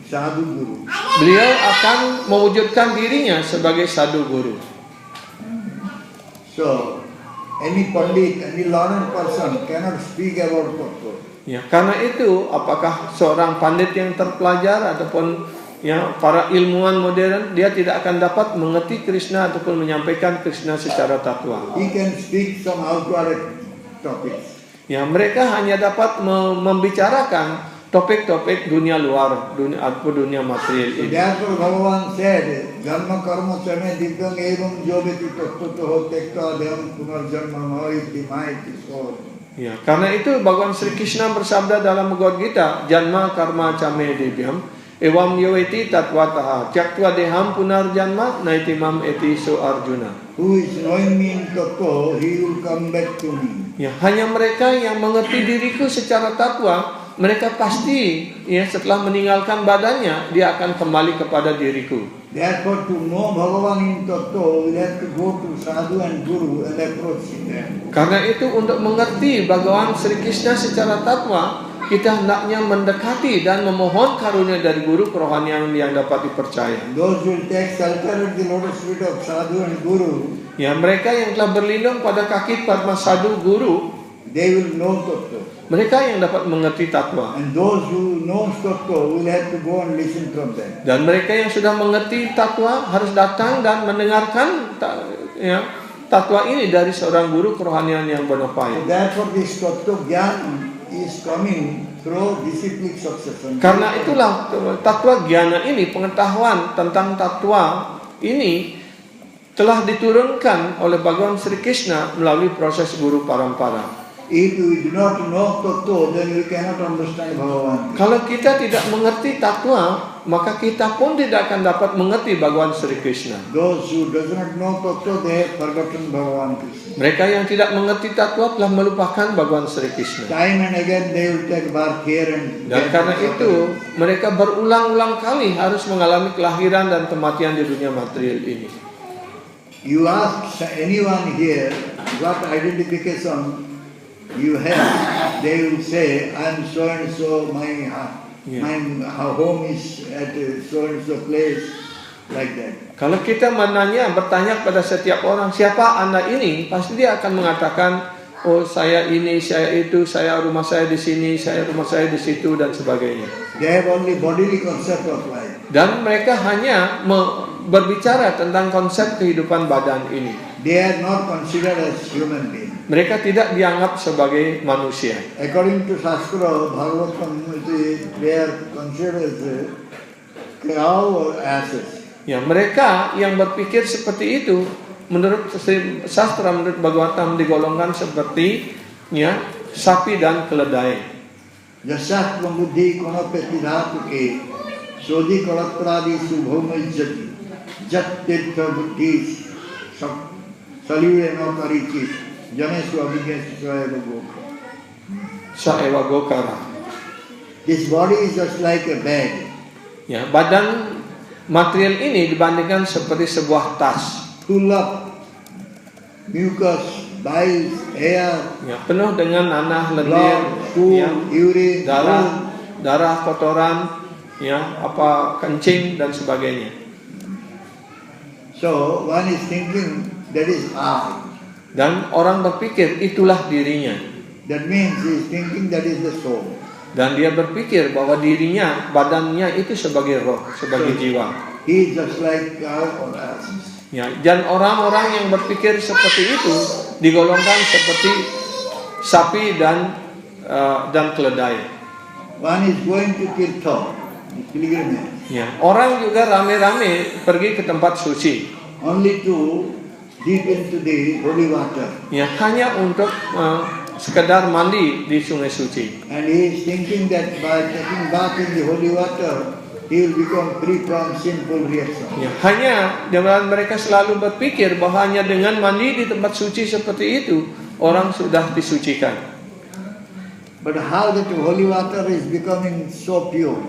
Sadhu Guru. beliau akan mewujudkan dirinya sebagai sadhu guru. So, any pandit, any learned person cannot speak about Tattva. Ya, karena itu apakah seorang pandit yang terpelajar ataupun ya para ilmuwan modern, dia tidak akan dapat mengerti Krishna ataupun menyampaikan Krishna secara tatwa. He can speak some outward topics. Ya, mereka hanya dapat membicarakan topik-topik dunia luar, dunia material So ini. therefore Bhagavan said, Dharma karma chame divyam evam joveti tattva tekta dhyam punarjanma mahiti mahiti so. Ya, karena itu Bhagavan Sri Krishna bersabda dalam Bhagavad Gita, Janma karma came divyam, Evam yoveti tatwataha tyaktva deham punarjanma naitimam eti so Arjuna. Who is knowing me in tattva, he will come back to me. Ya, hanya mereka yang mengerti diriku secara tatwa, mereka pasti ya setelah meninggalkan badannya dia akan kembali kepada diriku. Therefore, to know Bhagavan in tattva, we have to go to sadhu and guru and approach them. Karena itu untuk mengerti Bhagavan Sri Krishna secara tatwa, kita hendaknya mendekati dan memohon karunia dari guru kerohanian yang dapat dipercaya. Those who will take shelter at the lotus feet of sadhu and guru, Ya, mereka yang telah berlindung pada kaki Padma Sadhu Guru, they will know tattva. mereka yang dapat mengerti tatwa. And those who know tattva will have to go and listen from them. Dan mereka yang sudah mengerti tatwa harus datang dan mendengarkan tatwa ini dari seorang guru kerohanian yang bona So fide. therefore, this tattva jnana is coming through disciplic succession. Karena itulah tatwa gyana ini, pengetahuan tentang tatwa ini telah diturunkan oleh Bhagavan Sri Krishna melalui proses guru parampara. If we do not know tattva, then we cannot understand Bhagavan. Kalau kita tidak mengerti tatwa, maka kita pun tidak akan dapat mengerti Bhagavan Sri Krishna. Those who does not know tattva, they have forgotten Bhagavan Krishna. Mereka yang tidak mengerti tatwa telah melupakan Bhagavan Sri Krishna. Time and again they will take birth here and Dan karena itu mereka berulang-ulang kali harus mengalami kelahiran dan kematian di dunia material ini. You ask anyone here what identification you have, they will say, I am so and so, my home is at so and so place, like that. Kalau kita bertanya pada setiap orang, siapa Anda ini? Pasti dia akan mengatakan, oh saya ini, saya itu, saya rumah saya di sini, saya rumah saya di situ, dan sebagainya. They have only bodily concept of life. Dan mereka hanya berbicara tentang konsep kehidupan badan ini. They are not considered as human beings. Mereka tidak dianggap sebagai manusia. According to Shastra, Bhagavatam, they are considered as cow or asses. Ya, mereka yang berpikir seperti itu, menurut sastra, menurut Bhagavatam digolongkan seperti sapi dan keledai. Jasat buddhi konapeti dhatuke sodi kalapradi subhomai jati jat tirtha buddhi salire no kariki janesu abhigyas Saewa Gokara. This body is just like a bag. Ya, badan material ini dibandingkan seperti sebuah tas. Full of mucus, bile, hair, Ya, penuh dengan nanah, lendir, blood, stool, urine, darah, kotoran, kencing dan sebagainya. So one is thinking that is I. Dan orang berpikir itulah dirinya. That means he is thinking that is the soul. Dan dia berpikir bahwa dirinya, badannya itu sebagai roh, sebagai jiwa. He is just like cow or ass. Ya, dan orang-orang yang berpikir seperti itu digolongkan seperti sapi dan keledai. One is going to Tirtha, pilgrimage, Ya, orang juga rame-rame pergi ke tempat suci. only to dip into the holy water. Ya, hanya untuk sekedar mandi di sungai suci. And he is thinking that by taking bath in the holy water, he will become free from sinful reaction. Ya, hanya dan mereka selalu berpikir bahwa hanya dengan mandi di tempat suci seperti itu orang sudah disucikan. But how that holy water is becoming so pure?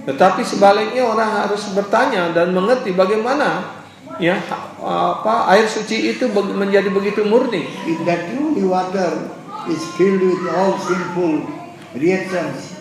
Tetapi sebaliknya orang harus bertanya dan mengerti bagaimana air suci itu menjadi begitu murni. If that holy water is filled with all sinful reactions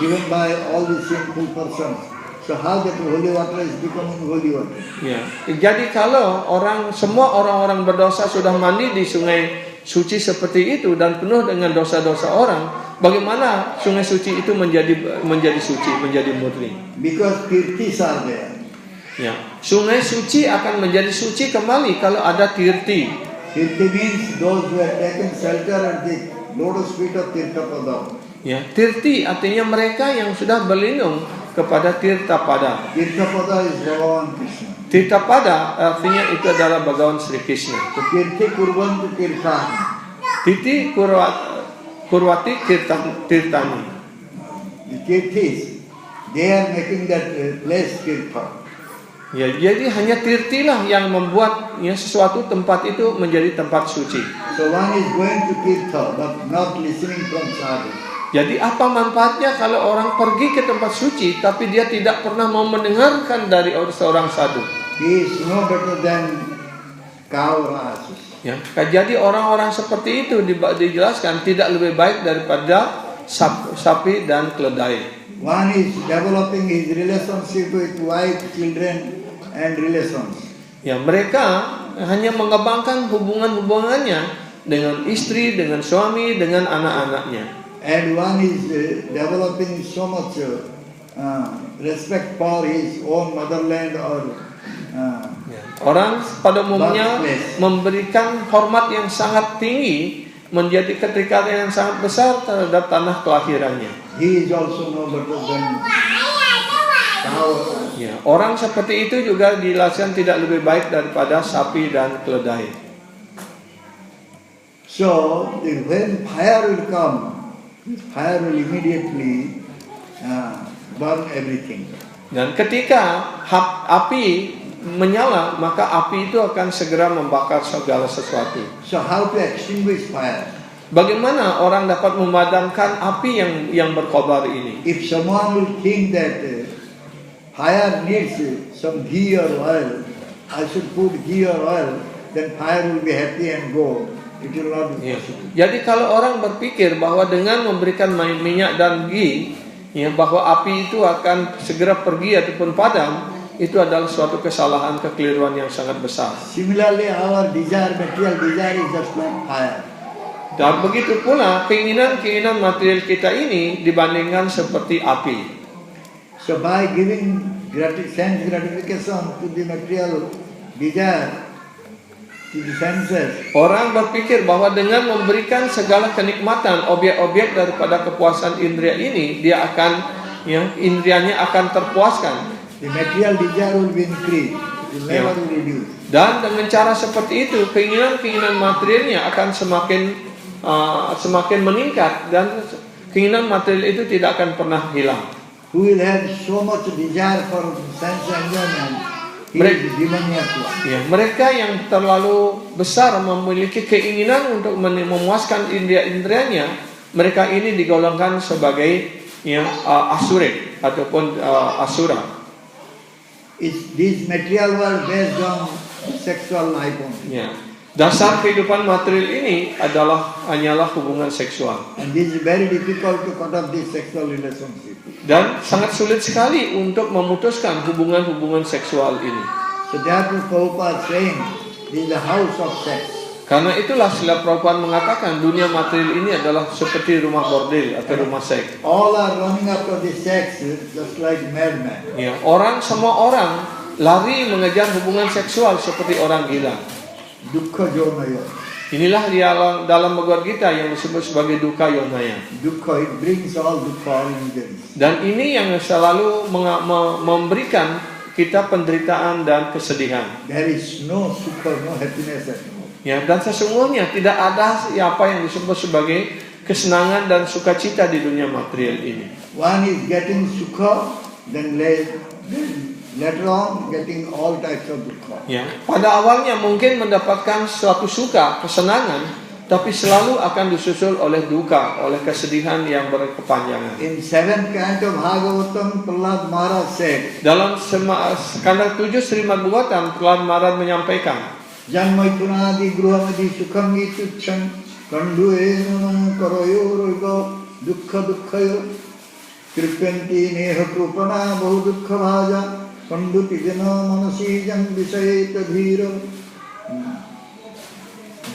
given by all the sinful persons, so how that holy water is becoming holy water? Ya, jadi kalau semua orang-orang berdosa sudah mandi di sungai suci seperti itu dan penuh dengan dosa-dosa orang, bagaimana sungai suci itu menjadi suci, menjadi murni? Because tirthis are there. Ya, sungai suci akan menjadi suci kembali kalau ada tirti. Tirthi means those who have taken shelter at the lotus feet of Tirthapada. Ya, tirti artinya mereka yang sudah berlindung kepada Tirtapada. Tirthapada is Bhagavan Krishna. Tirtapada artinya itu adalah Bhagavan Sri Krishna. So tirthi kurvantu tirtha. Titi kurwati tirtani. The tirthis, they are making that place tirtha. Ya, jadi hanya tirtilah yang membuat sesuatu tempat itu menjadi tempat suci. So one is going to tirtha but not listening from sadhu. Jadi apa manfaatnya kalau orang pergi ke tempat suci tapi dia tidak pernah mau mendengarkan dari seorang sadhu? He is no better than cow or ass. Ya, jadi orang-orang seperti itu dijelaskan tidak lebih baik daripada sapi dan keledai. One is developing his relationship with wife, children, and relations. Ya, mereka hanya mengembangkan hubungannya dengan istri, dengan suami, dengan anak-anaknya. And one is developing so much respect for his own motherland or orang pada umumnya birthplace. memberikan hormat yang sangat tinggi, menjadi keterikatan yang sangat besar terhadap tanah kelahirannya. He is also no better than cow. Ya, orang seperti itu juga dijelaskan tidak lebih baik daripada sapi dan keledai. So when fire will come, fire will immediately burn everything. Dan ketika api menyala, maka api itu akan segera membakar segala sesuatu. So how to extinguish fire? Bagaimana orang dapat memadamkan api yang berkobar ini? If someone will think that fire needs some ghee or oil, I should put ghee or oil, then fire will be happy and go. It will not be possible. Jadi kalau orang berpikir bahwa dengan memberikan minyak dan ghee, bahwa api itu akan segera pergi ataupun padam, itu adalah suatu kesalahan, kekeliruan yang sangat besar. Similarly, our material desire is just like fire. Dan begitu pula keinginan material kita ini dibandingkan seperti api. So by giving sense gratification to the material desire, to the senses, orang berpikir bahwa dengan memberikan segala kenikmatan objek-objek daripada kepuasan indera ini, dia akan indrianya akan terpuaskan. the material desire will be increased. It will never be reduced. Dan dengan cara seperti itu, keinginan materialnya akan semakin meningkat dan keinginan material itu tidak akan pernah hilang. Who will have so much desire for sense enjoyment, he is demoniac one. Ya, mereka yang terlalu besar memiliki keinginan untuk memuaskan indera-inderanya, mereka ini digolongkan sebagai asurik ataupun asura. This material world based on sexual life only. Ya. Dasar kehidupan material ini hanyalah hubungan seksual. And this is very difficult to cut off this sexual relationship. Dan sangat sulit sekali untuk memutuskan hubungan-hubungan seksual ini. So therefore Prabhupada is saying, this is the house of sex. Karena itulah Srila Prabhupada mengatakan dunia material ini adalah seperti rumah bordil atau rumah seks. All are running after the sex just like madmen. Ya, semua orang lari mengejar hubungan seksual seperti orang gila. Dukkha jonaya. Inilah dalam Bhagavad Gita yang disebut sebagai dukkha yonaya. Dukkha, it brings all dukkha, all miseries. Dan ini yang selalu memberikan kita penderitaan dan kesedihan. There is no sukha, no happiness at all. Ya, dan sesungguhnya tidak ada apa yang disebut sebagai kesenangan dan sukacita di dunia material ini. One is getting sukha, then later on getting all types of dukkha. Ya, pada awalnya mungkin mendapatkan suatu suka, kesenangan, tapi selalu akan disusul oleh duka, oleh kesedihan yang berkepanjangan. In 7th canto of Bhagavatam, Prahlad Maharaj said, Dalam skandal 7 Srimad Bhagavatam, Prahlad Maharaj menyampaikan, Janmaitunadi gruhamadi sukham itucham kandu enam karoyo roigo dukkha dukkhayo kripyanti neha krupana bahu dukkha bhaja kandu pijana manasi jam visayeta dhira.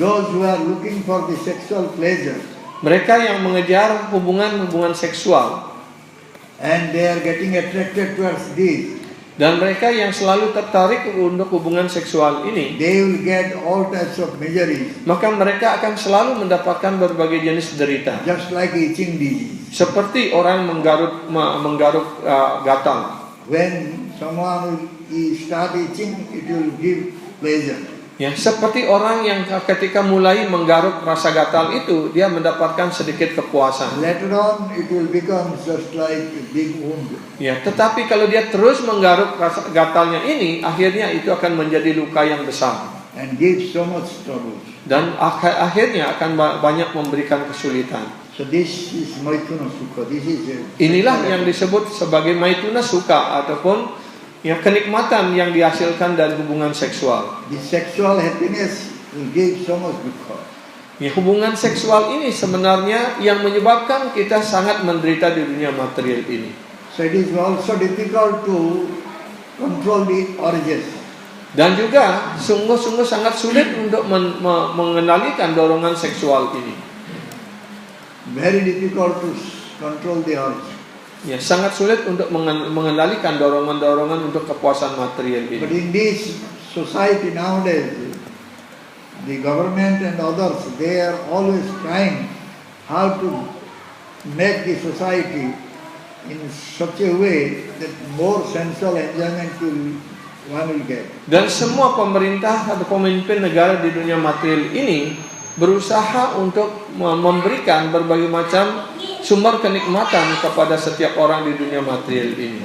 Those who are looking for the sexual pleasure, mereka yang mengejar hubungan seksual, and they are getting attracted towards this, dan mereka yang selalu tertarik untuk hubungan seksual ini, they will get all types of miseries, maka mereka akan selalu mendapatkan berbagai jenis derita. just like itching disease. Seperti orang menggaruk gatal. When someone will start itching, it will give pleasure. Ya, seperti orang yang ketika mulai menggaruk rasa gatal itu, dia mendapatkan sedikit kepuasan. Later on, it will become just like a big wound. Ya, tetapi kalau dia terus menggaruk rasa gatalnya ini, akhirnya itu akan menjadi luka yang besar. And give so much trouble. Dan akhirnya akan banyak memberikan kesulitan. So this is Maituna Sukha. This is Inilah yang disebut sebagai Maituna Sukha ataupun ya kenikmatan yang dihasilkan dari hubungan seksual. the sexual happiness will give so much dukkha. Ya, hubungan seksual ini sebenarnya yang menyebabkan kita sangat menderita di dunia material ini. So it is also difficult to control the urges. Dan juga sungguh-sungguh sangat sulit untuk mengendalikan dorongan seksual ini. Very difficult to control the urge. Ya, sangat sulit untuk mengendalikan dorongan-dorongan untuk kepuasan material But ini. in this society nowadays, the government and others, they are always trying how to make the society in such a way that more sensual enjoyment one will get. Dan semua pemerintah atau pemimpin negara di dunia material ini berusaha untuk memberikan berbagai macam sumber kenikmatan kepada setiap orang di dunia material ini.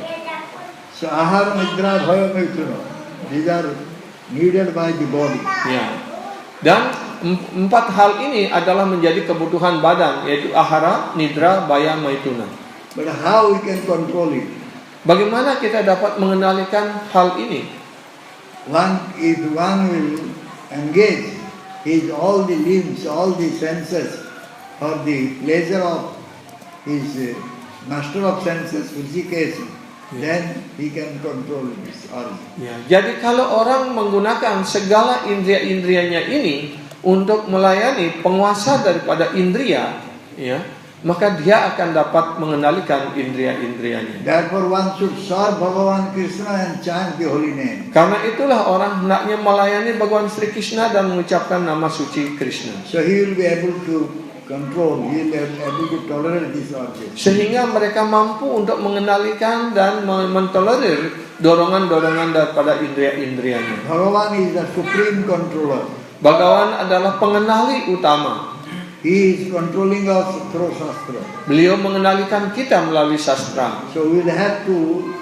So ahara, nidra, bhaya, maituna, these are needed by the body. Ya. Dan empat hal ini adalah menjadi kebutuhan badan, yaitu ahara, nidra, baya, maituna. But how we can control it? Bagaimana kita dapat mengendalikan hal ini? If one will engage his all the limbs, all the senses for the pleasure of his master of senses, Hrishikesh, then he can control his urge. Ya, jadi kalau orang menggunakan segala indria-indrianya ini untuk melayani penguasa daripada indria, ya, maka dia akan dapat mengendalikan indria-indrianya. Therefore one should serve Bhagavan Krishna and chant the holy name. Karena itulah orang hendaknya melayani Bhagawan Sri Krishna dan mengucapkan nama suci Krishna. So he will be able to control, he will be able to tolerate these urges. Sehingga mereka mampu untuk mengendalikan dan mentolerir dorongan-dorongan daripada indria-indrianya. Bhagavan is the supreme controller. Bhagawan adalah pengendali utama. He is controlling us through Shastra. Beliau mengendalikan kita melalui sastra. So we will have to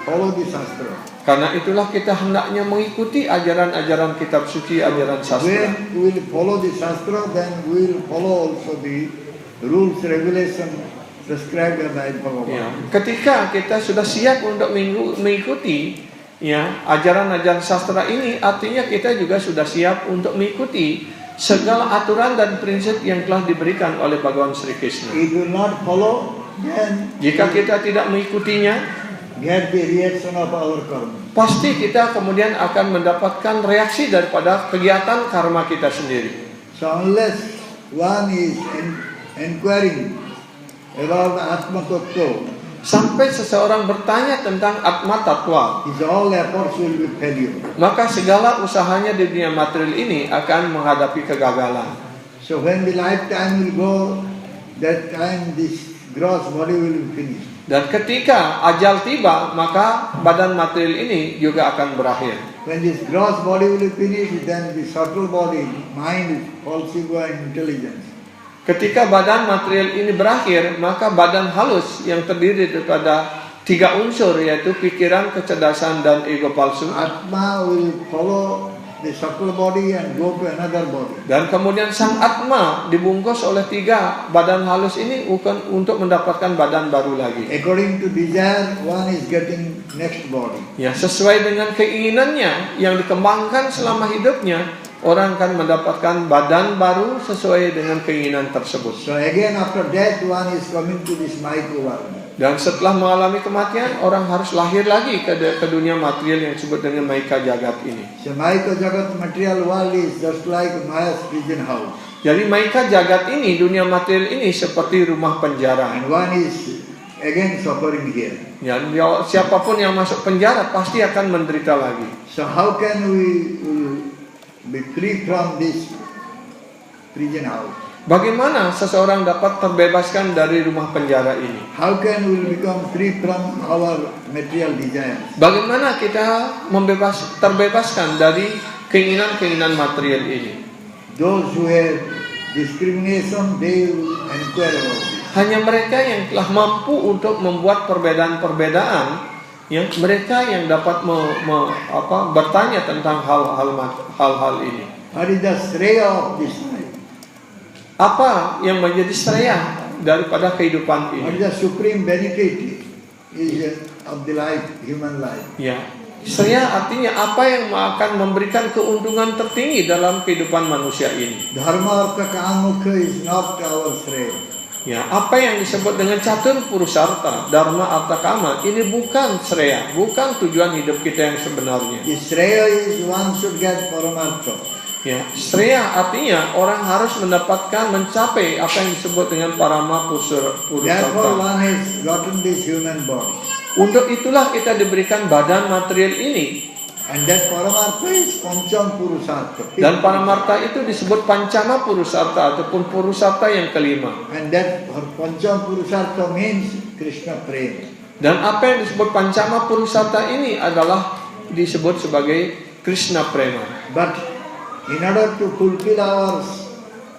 follow the Shastra. Karena itulah kita hendaknya mengikuti ajaran-ajaran kitab suci, ajaran sastra. When we will follow the Shastra, then we will follow also the rules, regulations prescribed by Bhagavan. Ya, ketika kita sudah siap untuk mengikuti ya ajaran-ajaran sastra ini, artinya kita juga sudah siap untuk mengikuti segala aturan dan prinsip yang telah diberikan oleh Bhagawan Sri Krishna. If you not follow, then Jika kita tidak mengikutinya, get the reaction of our karma. pasti kita kemudian akan mendapatkan reaksi daripada kegiatan karma kita sendiri. So unless one is inquiring about Atma Tattva, Sampai seseorang bertanya tentang Atma Tattva, his all efforts will be failure. maka segala usahanya di dunia material ini akan menghadapi kegagalan. So when the lifetime will go, that time this gross body will be finished. Dan ketika ajal tiba, maka badan material ini juga akan berakhir. When this gross body will be finished, then the subtle body, mind, falsified intelligence. Ketika badan material ini berakhir, maka badan halus yang terdiri daripada 3 unsur, yaitu pikiran, kecerdasan, dan ego palsu. Atma will follow the subtle body and go to another body. Dan kemudian sang Atma dibungkus oleh 3 badan halus ini untuk mendapatkan badan baru lagi. According to desire, one is getting next body. Ya, sesuai dengan keinginannya yang dikembangkan selama hidupnya, orang akan mendapatkan badan baru sesuai dengan keinginan tersebut. So again after death, one is coming to this Maya world. Dan setelah mengalami kematian, orang harus lahir lagi ke dunia material yang disebut dengan Maika Jagat ini. So Maya Jagat material world is just like Maya's prison house. Jadi Maika Jagat ini, dunia material ini seperti rumah penjara. And one is again suffering here. Ya, siapapun yang masuk penjara pasti akan menderita lagi. So how can we be free from this prison house? Bagaimana seseorang dapat terbebaskan dari rumah penjara ini? How can we become free from our material desires? Bagaimana kita terbebaskan dari keinginan-keinginan material ini. Those who have discrimination, they will inquire about this. Hanya mereka yang telah mampu untuk membuat perbedaan-perbedaan, yang mereka yang dapat bertanya tentang hal-hal ini. What is the shreya of this life? Apa yang menjadi shreya daripada kehidupan What ini? is the supreme benefit of the life, human life? Ya, shreya artinya apa yang akan memberikan keuntungan tertinggi dalam kehidupan manusia ini. Dharma artha kama moksha is not our shreya. Ya, apa yang disebut dengan catur purusarta, dharma artha kama, ini bukan shreya, bukan tujuan hidup kita yang sebenarnya. The shreya is one should get paramartha. Ya, shreya artinya orang harus mendapatkan, mencapai apa yang disebut dengan parama Therefore purusarta. one has gotten this human body. Untuk itulah kita diberikan badan material ini. And that paramartha is pancham purusartha. Dan paramarta itu disebut pancama purusarta ataupun purusarta yang kelima. And that pancham purusartha means Krishna prema. Dan apa yang disebut pancama purusarta ini adalah disebut sebagai Krishna prema. But in order to fulfill our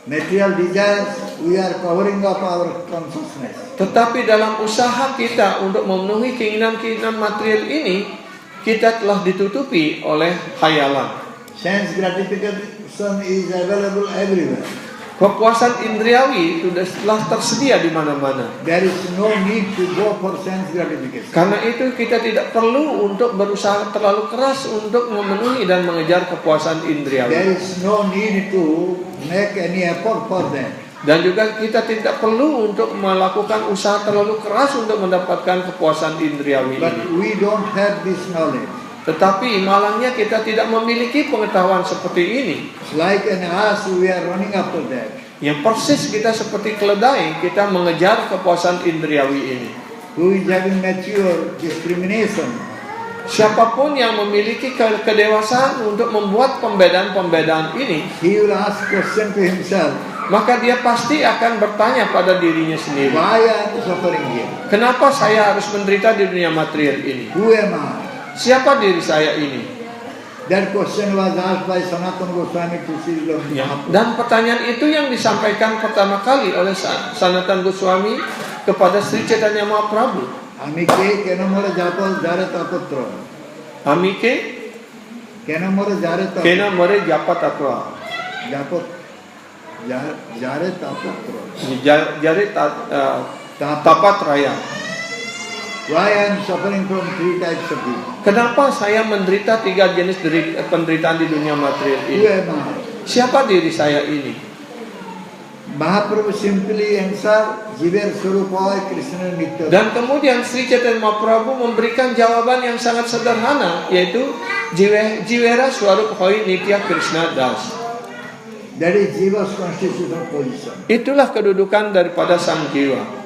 material desires, we are covering up our consciousness. Tetapi dalam usaha kita untuk memenuhi keinginan-keinginan material ini, kita telah ditutupi oleh khayalan. Sense gratification is available everywhere. Kepuasan indriawi itu telah tersedia di mana-mana. There is no need to go for sense gratification. Karena itu kita tidak perlu untuk berusaha terlalu keras untuk memenuhi dan mengejar kepuasan There indriawi. is no need to make any effort for that. Dan juga kita tidak perlu untuk melakukan usaha terlalu keras untuk mendapatkan kepuasan indriawi But ini. we don't have this knowledge. Tetapi malangnya kita tidak memiliki pengetahuan seperti ini. Like an ass, we are running after that. Yang persis kita seperti keledai, kita mengejar kepuasan indriawi ini. Who is having mature discrimination? Siapapun yang memiliki kedewasaan untuk membuat pembedaan-pembedaan ini, He will ask question to himself. maka dia pasti akan bertanya pada dirinya sendiri. Why I am suffering here? Kenapa saya harus menderita di dunia material ini? Who am I? Siapa diri saya ini? That question was asked by Sanatana Goswami to Srila Ya. Mahaprabhu. Dan pertanyaan itu yang disampaikan pertama kali oleh Sanatana Goswami kepada Sri Chaitanya Mahaprabhu. Amike kenamore japal jare tapatra. Amike Kenamore jare tapatra. kena mere japat atwa. Japat jare tapatra. Jari tapat raya. Why I am suffering from three types of people? Kenapa saya menderita 3 jenis penderitaan di dunia material Who ini? am I? Siapa diri saya ini? Mahaprabhu simply answer, Jiver Surupa Krishna Nitya. Dan kemudian Sri Chaitanya Mahaprabhu memberikan jawaban yang sangat sederhana, yaitu Jivera Swarup Hoi Nitya Krishna Das. That is Jiva's constitutional position. Itulah kedudukan daripada sang jiwa.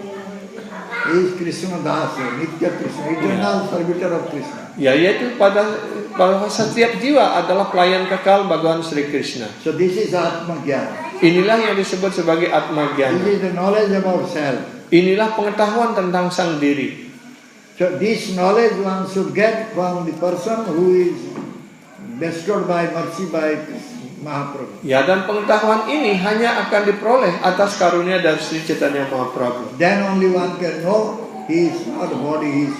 He is Krishna Das, Nitya Krishna, eternal servitor of Krishna. Ya, yaitu bahwa setiap jiwa adalah pelayan kekal Bhagawan Sri Krishna. So this is Atma Jnana. Inilah yang disebut sebagai Atma This Jnana. is the knowledge about self. Inilah pengetahuan tentang sang diri. So this knowledge one should get from the person who is bestowed by mercy by Mahaprabhu. Ya, dan pengetahuan ini hanya akan diperoleh atas karunia dari Sri Chaitanya Mahaprabhu. Then only one can know he is not body, he is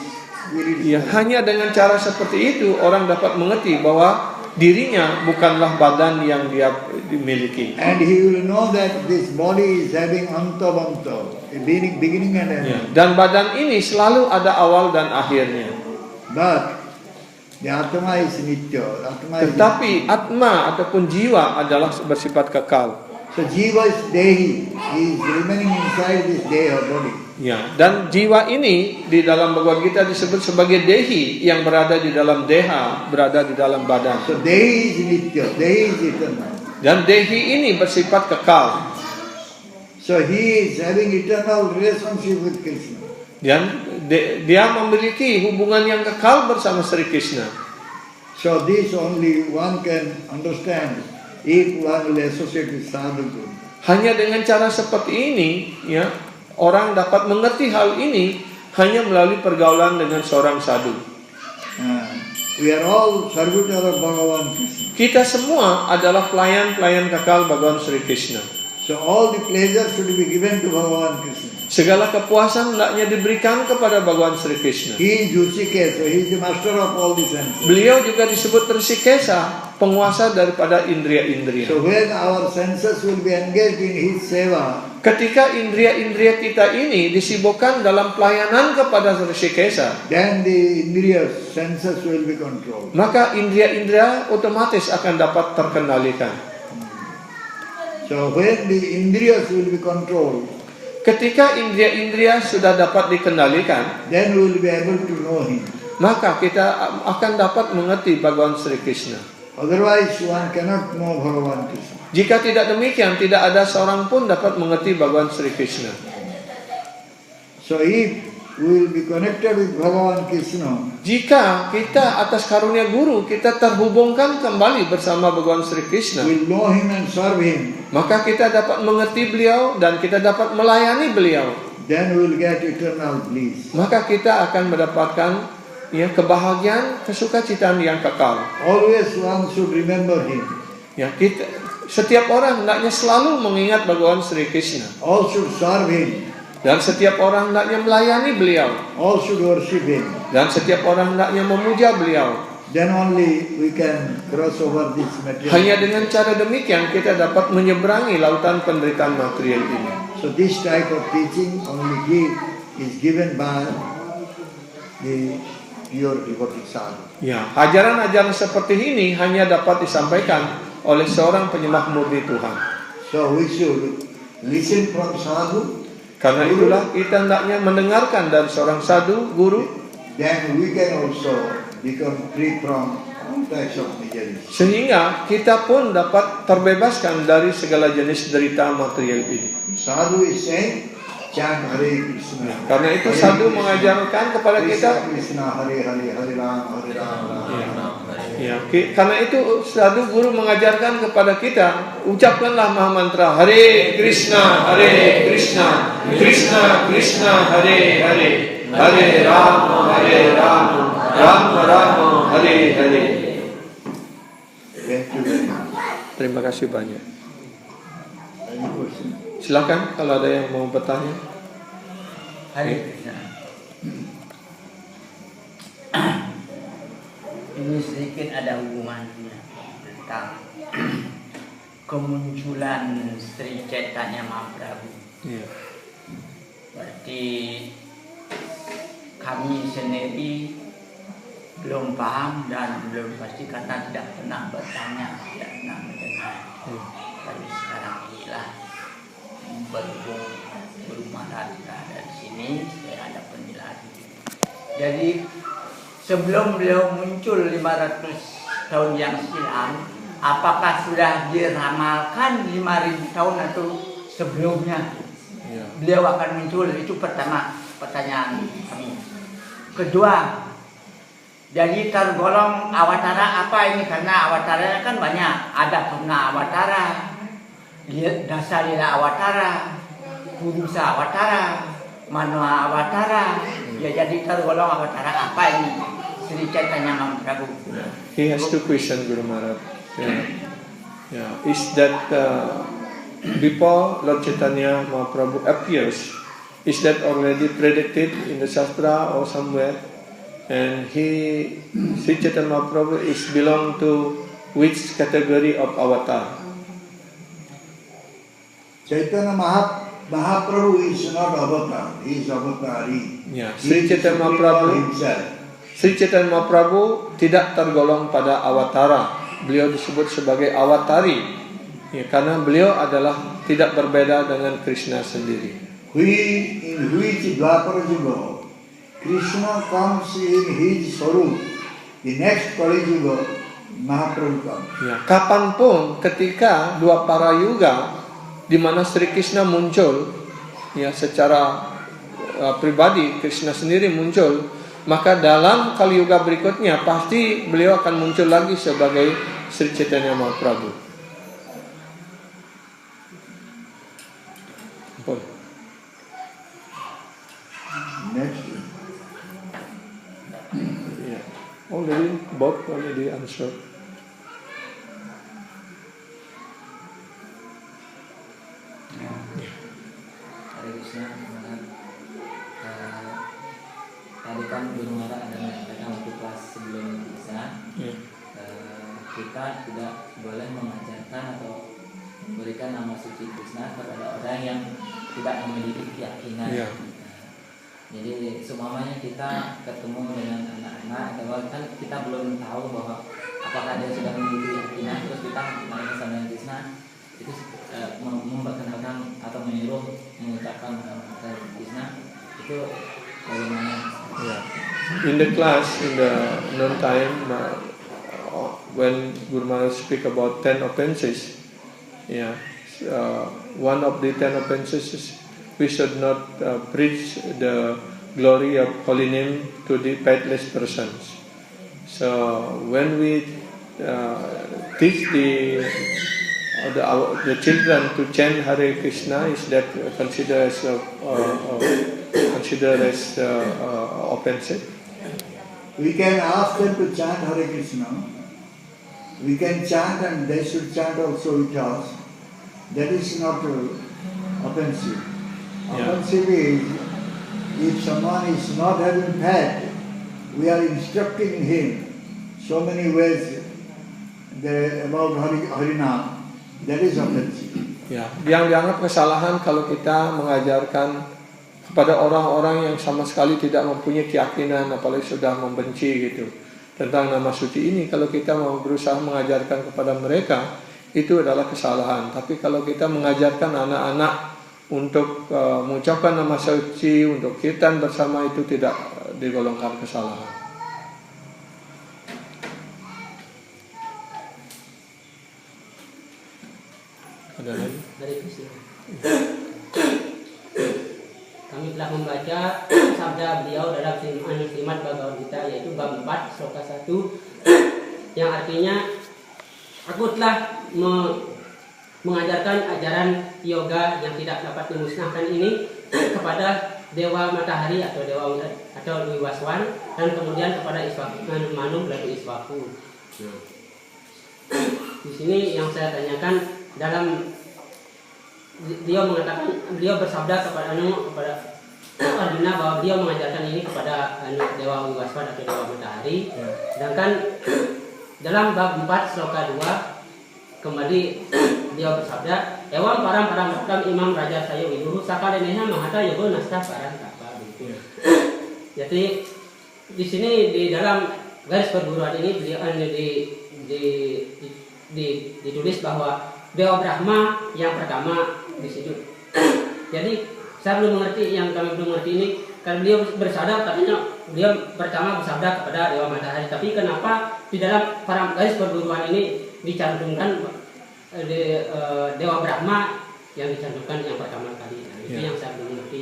spirit. Ya, hanya dengan cara seperti itu orang dapat mengerti bahwa dirinya bukanlah badan yang dia dimiliki. And he will know that this body is having anta, beginning and end. Ya, dan badan ini selalu ada awal dan akhirnya. But the Atma is Nitya. Atma is Tetapi atma ataupun jiwa adalah bersifat kekal. so Jiva is Dehi. He is remaining inside this Deha body. Ya, dan jiwa ini di dalam Bhagavad Gita disebut sebagai dehi yang berada di dalam deha, berada di dalam badan. So Dehi is Nitya. Dehi is eternal. Dan dehi ini bersifat kekal. So he is having eternal relationship with Krishna. Dan dia memiliki hubungan yang kekal bersama Sri Krishna. So this only one can understand if one will associate with sadhu. Hanya dengan cara seperti ini, ya, orang dapat mengerti hal ini hanya melalui pergaulan dengan seorang sadhu. We are all servitor of Bhagavan Krishna. Kita semua adalah pelayan-pelayan kekal Bhagawan Sri Krishna. So all the pleasure should be given to Bhagavan Krishna. Segala kepuasan hendaknya diberikan kepada Bhagawan Sri Krishna. He is Rishikesa, he is the master of all the senses. Beliau juga disebut Rishikesa, penguasa daripada indria-indria. So when our senses will be engaged in his seva, Ketika indria-indria kita ini disibukkan dalam pelayanan kepada Rishikesa, then the indriya senses will be controlled. maka indria-indria otomatis akan dapat terkendalikan. So when the indriyas will be controlled, Ketika indria-indria sudah dapat dikendalikan, then we will be able to know him. maka kita akan dapat mengerti Bhagawan Sri Krishna. Otherwise one cannot know Bhagavan Krishna. Jika tidak demikian, tidak ada seorang pun dapat mengerti Bhagawan Sri Krishna. So if we will be connected with Bhagavan Krishna, Jika kita atas karunia guru, kita terhubungkan kembali bersama Bhagawan Sri Krishna, we will know him and serve him, maka kita dapat mengerti beliau dan kita dapat melayani beliau. then we will get eternal bliss. Maka kita akan mendapatkan kebahagiaan, kesukacitaan yang kekal. Always one should remember him. Setiap orang hendaknya selalu mengingat Bhagawan Sri Krishna. All should serve him. Dan setiap orang hendaknya melayani beliau. All should worship him. Dan setiap orang hendaknya memuja beliau. Then only we can cross over this material. Hanya dengan cara demikian kita dapat menyeberangi lautan penderitaan material ini. So this type of teaching only is given by the pure devotee sadhu. Ya, ajaran-ajaran seperti ini hanya dapat disampaikan oleh seorang penyembah murni Tuhan. So we should listen from sadhu. Karena itulah kita hendaknya mendengarkan dari seorang sadhu, guru. Then we can also become free from all types of miseries. Sehingga kita pun dapat terbebaskan dari segala jenis derita material ini. Sadhu is saying, chant Hare Krishna. Karena itu sadhu mengajarkan kepada kita. Krishna Hare Hare, Hare Ram, Hare Ram, Ram Ram. Ya, karena itu sadhu guru mengajarkan kepada kita, ucapkanlah maha mantra Hare Krishna, Hare Krishna, Krishna Krishna, Hare Hare, Hare Rama, Hare Rama, Rama Rama, Hare Hare. Thank you very much. Terima kasih banyak. Any question? Silakan kalau ada yang mau bertanya. Hare Krishna. Ini sedikit ada hubungannya tentang kemunculan Sri Chaitanya Mahaprabhu. Ya. Berarti kami sendiri belum paham dan belum pasti karena tidak pernah bertanya, tidak pernah mendengar. Tapi sekarang inilah berhubung berumah dari sini, saya ada penjelasan. Jadi sebelum beliau muncul 500 tahun yang silam, apakah sudah diramalkan 5.000 tahun atau sebelumnya beliau akan muncul? Itu pertama pertanyaan kami. Kedua, jadi tergolong awatara apa ini? Karena awataranya kan banyak. Ada Purna Awatara, Dasa Lila Awatara, Purusa Awatara, Manwa Awatara. Ya, jadi tergolong awatara apa ini? Sri Chaitanya Mahaprabhu. He has two questions, Guru Maharaj. Is that before Lord Chaitanya Mahaprabhu appears, is that already predicted in the Shastra or somewhere? And Sri Chaitanya Mahaprabhu is belong to which category of avatar? Chaitanya Mahaprabhu is not avatar, he is avatari. Ya, He Sri is Chaitanya Supreme Mahaprabhu, Lord himself. Sri Chaitanya Mahaprabhu tidak tergolong pada awatara. Beliau disebut sebagai awatari. Ya, karena beliau adalah tidak berbeda dengan Krishna sendiri. In which Dwapara Yuga, Krishna comes in his Swarup. The next Kali Yuga, Mahaprabhu comes. Ya, kapanpun ketika Dwapara Yuga di mana Sri Krishna muncul, ya secara pribadi Krishna sendiri muncul, maka dalam Kali Yuga berikutnya pasti beliau akan muncul lagi sebagai Sri Chaitanya Mahaprabhu. Next. Ya. both already answered. Hare Krishna. Tadi kan Guru Mara ada mengatakan waktu kelas sebelum bisa kita tidak boleh mengajarkan atau memberikan nama suci Krishna kepada orang yang tidak memiliki keyakinan. Jadi semuanya kita ketemu dengan anak-anak atau kan kita belum tahu bahwa apakah dia sudah memiliki keyakinan, terus kita mengenal Krishna itu memperkenalkan atau menyuruh mengucapkan nama Krishna itu bagaimana? In the class, in the noon time, when Guru Maharaj speak about 10 offenses, one of the 10 offenses is we should not preach the glory of holy name to the faithless persons. So when we teach the children to chant Hare Krishna, is that considered as offensive? We can ask them to chant Hare Krishna. We can chant and they should chant also with us. That is not offensive. Offensive is if someone is not having faith, we are instructing him so many ways about Harinam. That is offensive. Yang dianggap kesalahan kalau kita mengajarkan kepada orang-orang yang sama sekali tidak mempunyai keyakinan, apalagi sudah membenci gitu tentang nama suci ini. Kalau kita mau berusaha mengajarkan kepada mereka, itu adalah kesalahan. Tapi kalau kita mengajarkan anak-anak untuk mengucapkan nama suci, untuk kirtan bersama, itu tidak digolongkan kesalahan. Ada lagi? Dari Krishna. Kami telah membaca sabda beliau dalam Srimad Bhagavad Gita, yaitu bab 4 sloka 1, yang artinya aku telah mengajarkan ajaran yoga yang tidak dapat dimusnahkan ini kepada dewa matahari atau dewa atau Wiwaswan, dan kemudian kepada Manu lalu Iswaku. Di sini yang saya tanyakan, dalam beliau bersabda kepada Arjuna bahwa beliau mengajarkan ini kepada dewa Wiwaswan atau dewa matahari. Sedangkan dalam bab 4 sloka 2 kembali beliau bersabda, Ewan param imam raja saya widuhu sakareneha mahata yogo nasta paran tapa. Jadi di sini di dalam garis perguruan ini beliau ditulis bahwa Dewa Brahma yang pertama di situ. Jadi saya belum mengerti, yang kami belum mengerti ini, karena beliau bersabda katanya beliau pertama bersabda kepada Dewa Matahari, tapi kenapa di dalam para garis perguruan ini dicantumkan Dewa Brahma yang dicantumkan yang pertama kali? Itu yang saya belum mengerti.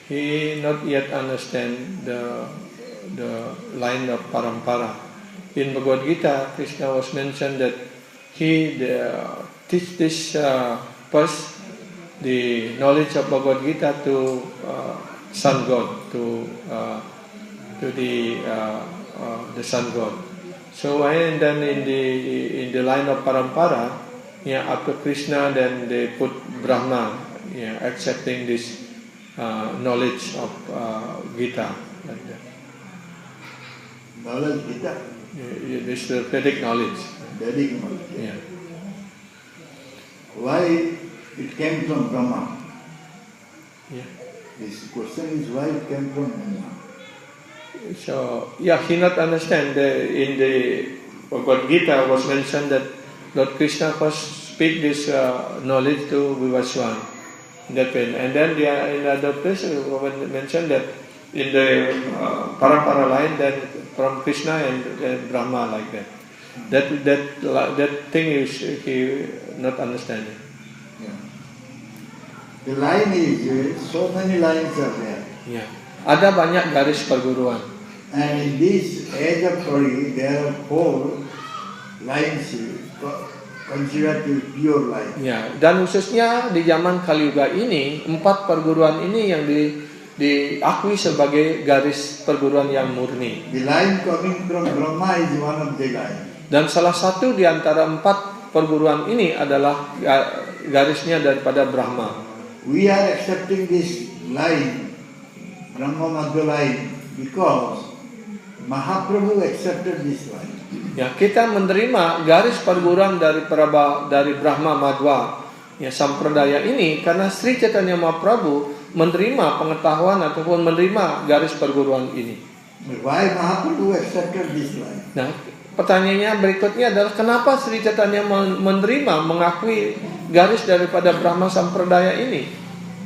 He not yet understand the line of parampara. In Bhagavad Gita, Krishna was mentioned that he teach this first the knowledge of Bhagavad Gita to sun god, to the sun god. So and then in the line of parampara, after Krishna, then they put Brahma, accepting this knowledge of Gita, like that. Knowledge Gita. This is Vedic knowledge. Vedic knowledge. Why it came from Brahma? This question is why it came from Brahma. So he not understand. In the Bhagavad Gita was mentioned that Lord Krishna first speak this knowledge to Vivaswan, that way. And then in other places mentioned that in the parampara line, then from Krishna and Brahma, like that. That thing is he not understanding. The line is so many lines are there. Ada banyak garis perguruan. And in this age of Kali, there are 4 lines considered to be pure line. Dan khususnya di zaman Kali Yuga ini, 4 perguruan ini yang diakui sebagai garis perguruan yang murni. The line coming from Brahma is one of the line. Dan salah satu di antara 4 perguruan ini adalah garisnya daripada Brahma. We are accepting this line, Brahma Madhva line, because Mahaprabhu accepted this line. Ya, kita menerima garis perguruan dari Brahma Madhva ya sampradaya ini karena Sri Chaitanya Mahaprabhu menerima pengetahuan ataupun menerima garis perguruan ini. Why Mahaprabhu accepted this line? Nah, pertanyaannya berikutnya adalah kenapa Sri Chaitanya menerima, mengakui garis daripada Brahma Sampradaya ini?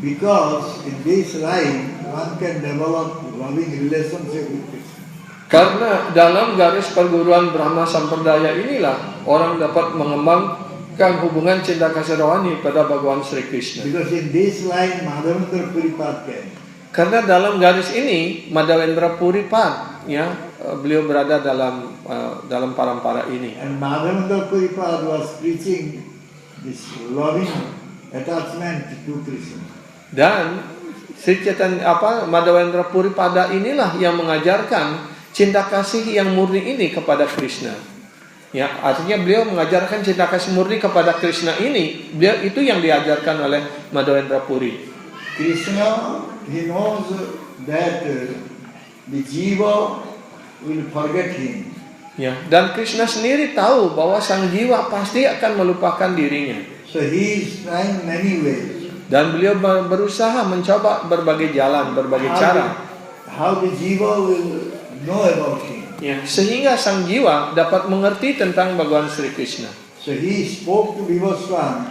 Because in this line one can develop loving relationship with Krishna. Karena dalam garis perguruan Brahma Sampradaya inilah orang dapat mengembangkan hubungan cinta kasih rohani pada Bhagawan Sri Krishna. Because in this line Madhavendra Puripad came. Karena dalam garis ini Madhavendra Puripad ya beliau berada dalam parampara ini. And Madhavendra Puripad was preaching this loving attachment to Krishna. Dan Sri Chaitanya Madhavendra Puripada inilah yang mengajarkan cinta kasih yang murni ini kepada Krishna. Ya, artinya beliau mengajarkan cinta kasih murni kepada Krishna ini. Beliau itu yang diajarkan oleh Madhavendra Puri. Krishna, he knows that the jiva will forget him. Ya, dan Krishna sendiri tahu bahwa sang jiwa pasti akan melupakan dirinya. So he is trying many ways. Dan beliau berusaha mencoba berbagai jalan, berbagai cara. How the jiva will know about him. Ya, sehingga sang jiwa dapat mengerti tentang Bhagawan Sri Krishna. So he spoke to Vivaswan.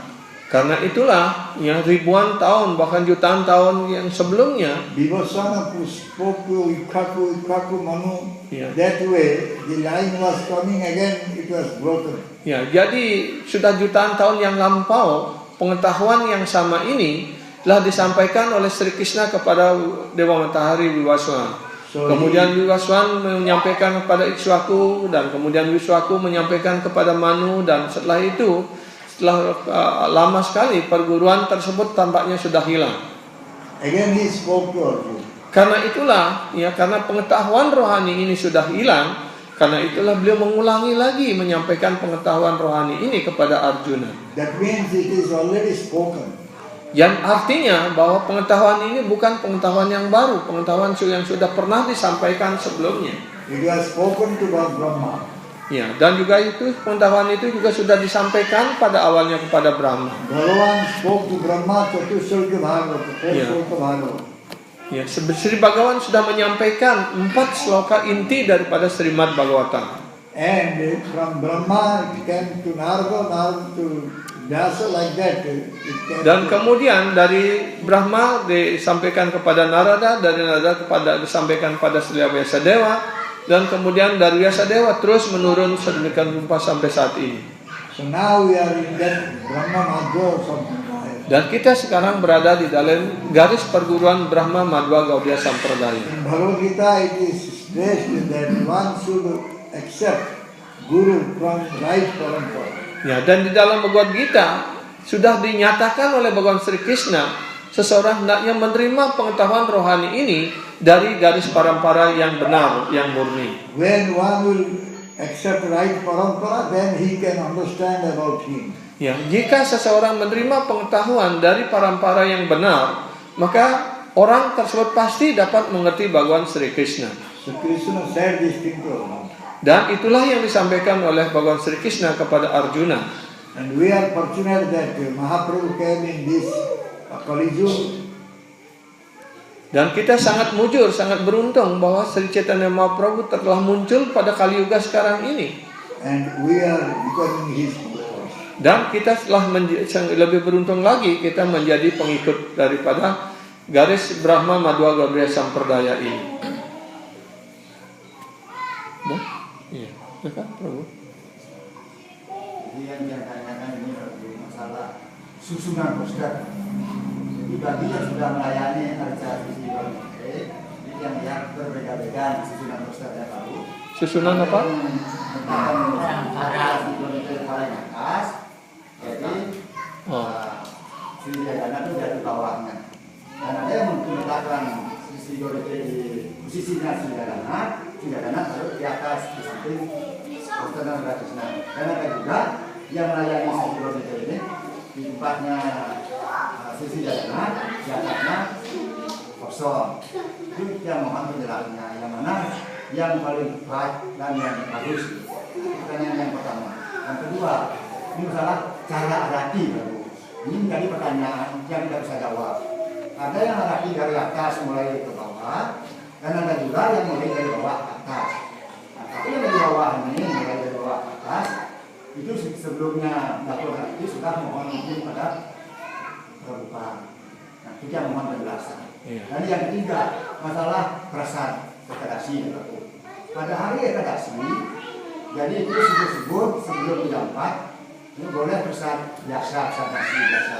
Karena itulah ya ribuan tahun bahkan jutaan tahun yang sebelumnya Vivaswana spoke to Ikhaku Manu. Ya. That way the line was coming again, it was broken. Ya, jadi sudah jutaan tahun yang lampau pengetahuan yang sama ini telah disampaikan oleh Sri Krishna kepada Dewa Matahari Vivaswan. Kemudian Vivaswan menyampaikan kepada Ikshwaku dan kemudian Ikshwaku menyampaikan kepada Manu dan setelah itu setelah lama sekali perguruan tersebut tampaknya sudah hilang. Again he spoke to Arjuna. Karena itulah ya karena pengetahuan rohani ini sudah hilang, karena itulah beliau mengulangi lagi menyampaikan pengetahuan rohani ini kepada Arjuna. That means it is already spoken. Yang artinya bahwa pengetahuan ini bukan pengetahuan yang baru, pengetahuan yang sudah pernah disampaikan sebelumnya. It was spoken to Brahma. Ya, dan juga itu pengetahuan itu juga sudah disampaikan pada awalnya kepada Brahma. Bhagavan spoke to Brahma Chatusharga Bhagavata, Chatusharga Bhagavata. Ya, Sri Bhagavan sudah menyampaikan 4 sloka inti daripada Srimad Bhagavatam. And from Brahma it came to Narada, Narada to Vyasa, like that. Dan kemudian dari Brahma disampaikan kepada Narada, dari Narada disampaikan pada Sri Vyasadeva, dan kemudian dari Vyasadeva terus menurun sedemikian rupa sampai saat ini. So now we are in that Brahma Madhva Sampradaya. Dan kita sekarang berada di dalam garis perguruan Brahma Madhva Gaudiya Sampradaya. In Bhagavad Gita it is stressed that one should accept Guru from right parampara. Ya, dan di dalam Bhagavad Gita sudah dinyatakan oleh Bhagawan Sri Krishna seseorang hendaknya menerima pengetahuan rohani ini dari garis parampara yang benar, yang murni. When one will accept right parampara, then he can understand about him. Ya, jika seseorang menerima pengetahuan dari parampara yang benar, maka orang tersebut pasti dapat mengerti Bhagawan Sri Krishna. So Krishna said this thing to Arjuna. Dan itulah yang disampaikan oleh Bhagawan Sri Krishna kepada Arjuna. And we are fortunate that Mahaprabhu came in this Kali Yuga. Dan kita sangat mujur, sangat beruntung bahwa Sri Chaitanya Mahaprabhu telah muncul pada Kali Yuga sekarang ini. And we are becoming his followers. Dan kita telah lebih beruntung lagi kita menjadi pengikut daripada garis Brahma Madhva Gaudiya Sampradaya ini. Dah? Iya, kan, Prabu? Jadi yang tanyakan ini masalah susunan Ustaz. Jadi bagi yang sudah melayani harga visi ini yang berbeda-beda susunan Ustaz ya tahu. Susunan apa? Paling atas. Jadi Sri Dana itu dari bawahnya. Dan ada yang menggunakan sisi Gorite di posisinya Sridharana taruh di atas di samping Dokter Narada Krishna. Dan ada juga yang melayani sisi Gorite ini di tempatnya sisi Sridharana, di atasnya kosong. Itu yang mohon penjelasannya yang mana yang paling baik dan yang bagus. Pertanyaan yang pertama. Yang kedua, ini masalah cara arati baru. Ini menjadi pertanyaan yang tidak bisa jawab. Ada yang arati dari atas mulai ke bawah, dan ada juga yang mulai dari bawah ke atas. Nah, tapi yang dari bawah ini, mulai dari bawah ke atas, itu sebelumnya Dato' Arati sudah mohon izin pada Prabhupada. Nah, itu yang mohon penjelasan. Dan yang ketiga, masalah prasad ekadasi. Pada hari ekadasi, jadi itu sebut-sebut sebelum jam 4, ini boleh prasad biasa, ekadasi biasa.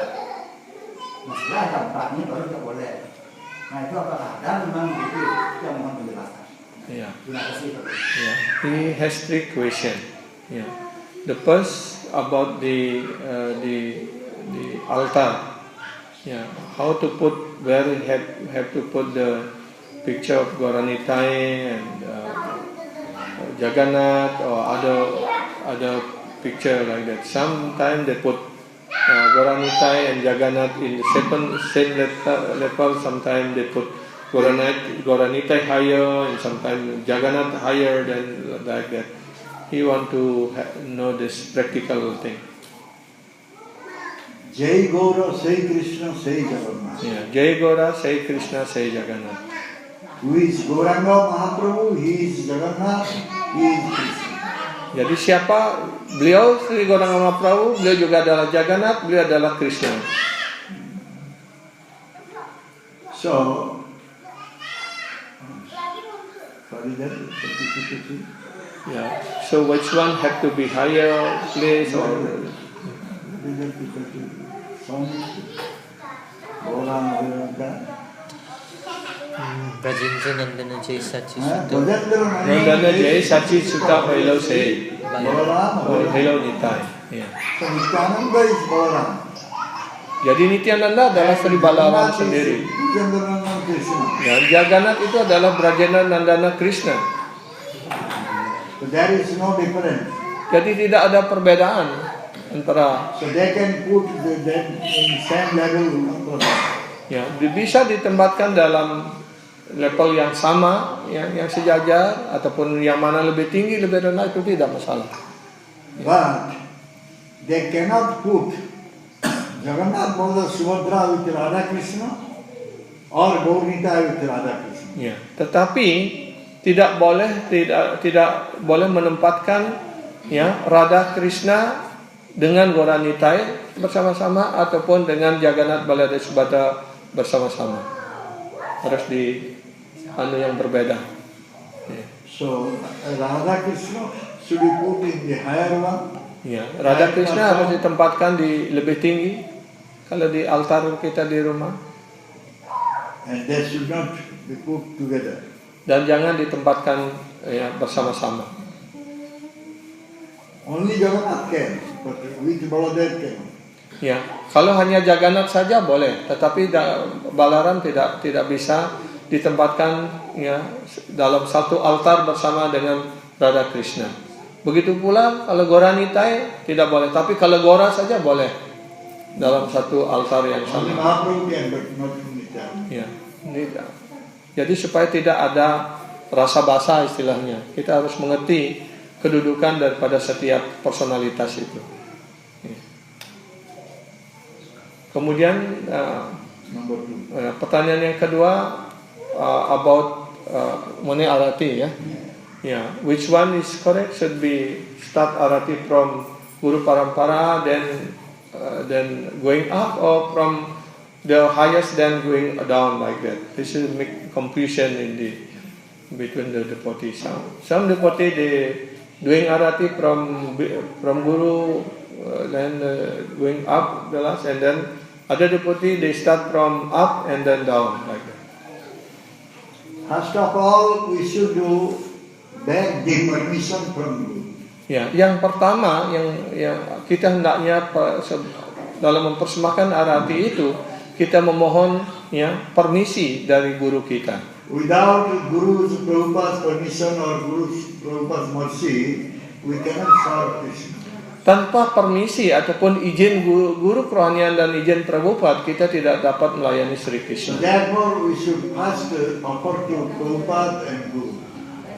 Nah, setelah jam 4 ini baru tidak boleh. Nah, itu apakah ada memang begitu? Itu yang mohon penjelasan. Yeah. Terima kasih. Yeah. He has 3 questions. Yeah. The first about the altar. Yeah. How to put, where we have to put the picture of Gauranitai and Jagannath or other picture like that. Sometimes they put Gauranitai and Jagannath in the same level. Sometimes they put Gauranitai higher and sometimes Jagannath higher than like that. He want to know this practical thing. Jai Gaura, Sai Krishna, Sai Jagannath. Yeah. Jai Gaura, Sai Krishna, Sai Jagannath. Who is Gauranga Mahaprabhu? He is Jagannath. He is Krishna. Jadi siapa beliau Sri Gauranga Mahaprabhu, beliau juga adalah Jagannath, beliau adalah Krishna. So, sorry that Yeah. So which one have to be higher place or Brajendra Nandana Jai Sachi Sutta Nandana Jai Sachi Sutta Bailau Sei Bailau Nitai. Yeah. So Nityananda is Balaram. Jadi Nityananda adalah Sri Balaram sendiri. Brajendra Krishna. Ya, Jagannath itu adalah Brajendra Nandana Krishna. So there is no difference. Jadi tidak ada perbedaan antara. So they can put them in same level. Ya, bisa ditempatkan dalam level yang sama, yang sejajar, ataupun yang mana lebih tinggi, lebih rendah itu tidak masalah. But they cannot put Jagannath Baladev Subhadra with Radha Krishna or Gauranitai with Radha Krishna. Ya, tetapi tidak boleh menempatkan ya Radha Krishna dengan Gauranitai bersama-sama ataupun dengan Jagannath Baladev Subhadra bersama-sama. Harus di yang berbeda. Ya. So Radha Krishna should be put in the higher one. Ya, Radha Krishna harus ditempatkan di lebih tinggi kalau di altar kita di rumah. And they should not be put together. Dan jangan ditempatkan ya bersama-sama. Only Jagannath can, but with Baladev can. Ya, kalau hanya Jagannath saja boleh, tetapi Balaram tidak bisa ditempatkan ya dalam satu altar bersama dengan Radha Krishna. Begitu pula kalau Gauranitai tidak boleh, tapi kalau Gaura saja boleh dalam satu altar yang sama. Only Mahaprabhu can, but not Nityananda. Ya, jadi supaya tidak ada rasa basa istilahnya, kita harus mengerti kedudukan daripada setiap personalitas itu. Ya. Kemudian pertanyaan yang kedua about mengenai arati ya. Yeah, which one is correct? Should be start arati from Guru Parampara, then going up, or from the highest then going down like that? This is make confusion in between the devotees. Some devotee they doing arati from Guru, then going up the last, and then other devotee they start from up and then down like that. First of all, we should do beg the permission from Guru. Ya, yang pertama yang kita hendaknya dalam mempersembahkan arati itu kita memohon ya permisi dari guru kita. without Guru's Prabhupada's permission or Guru's Prabhupada's mercy, we cannot serve Krishna. Tanpa permisi ataupun izin guru kerohanian dan izin Prabhupada, kita tidak dapat melayani Sri So Krishna. therefore we should first offer to Prabhupada and Guru.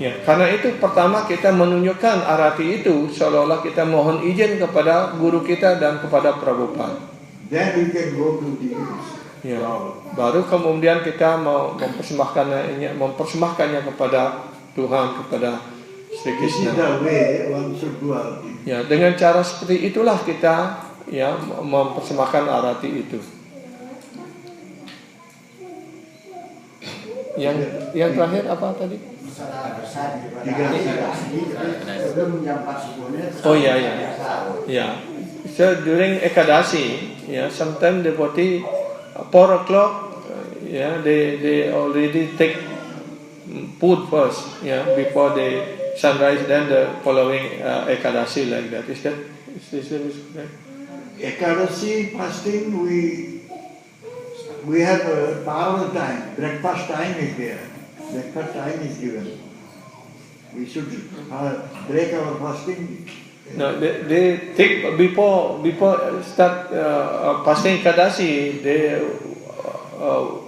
Ya, karena itu pertama kita menunjukkan arati itu seolah-olah kita mohon izin kepada guru kita dan kepada Prabhupada. Then we can go to the Ya, baru kemudian kita mau mempersembahkannya kepada Tuhan, kepada Sri This is Krishna. the way one should do our thing. Ya, dengan cara seperti itulah kita ya mempersembahkan arati itu. Yang terakhir apa tadi? Tiga. Sebelum jam 4 subuhnya. Oh ya. So during Ekadasi, sometimes devotee 4 o'clock, they already take food first, before the sunrise, then the following Ekadasi like that. Is this correct? Ekadasi fasting, we have a power time. Breakfast time is there. Breakfast time is given. We should break our fasting. No, they take before start fasting Ekadasi. They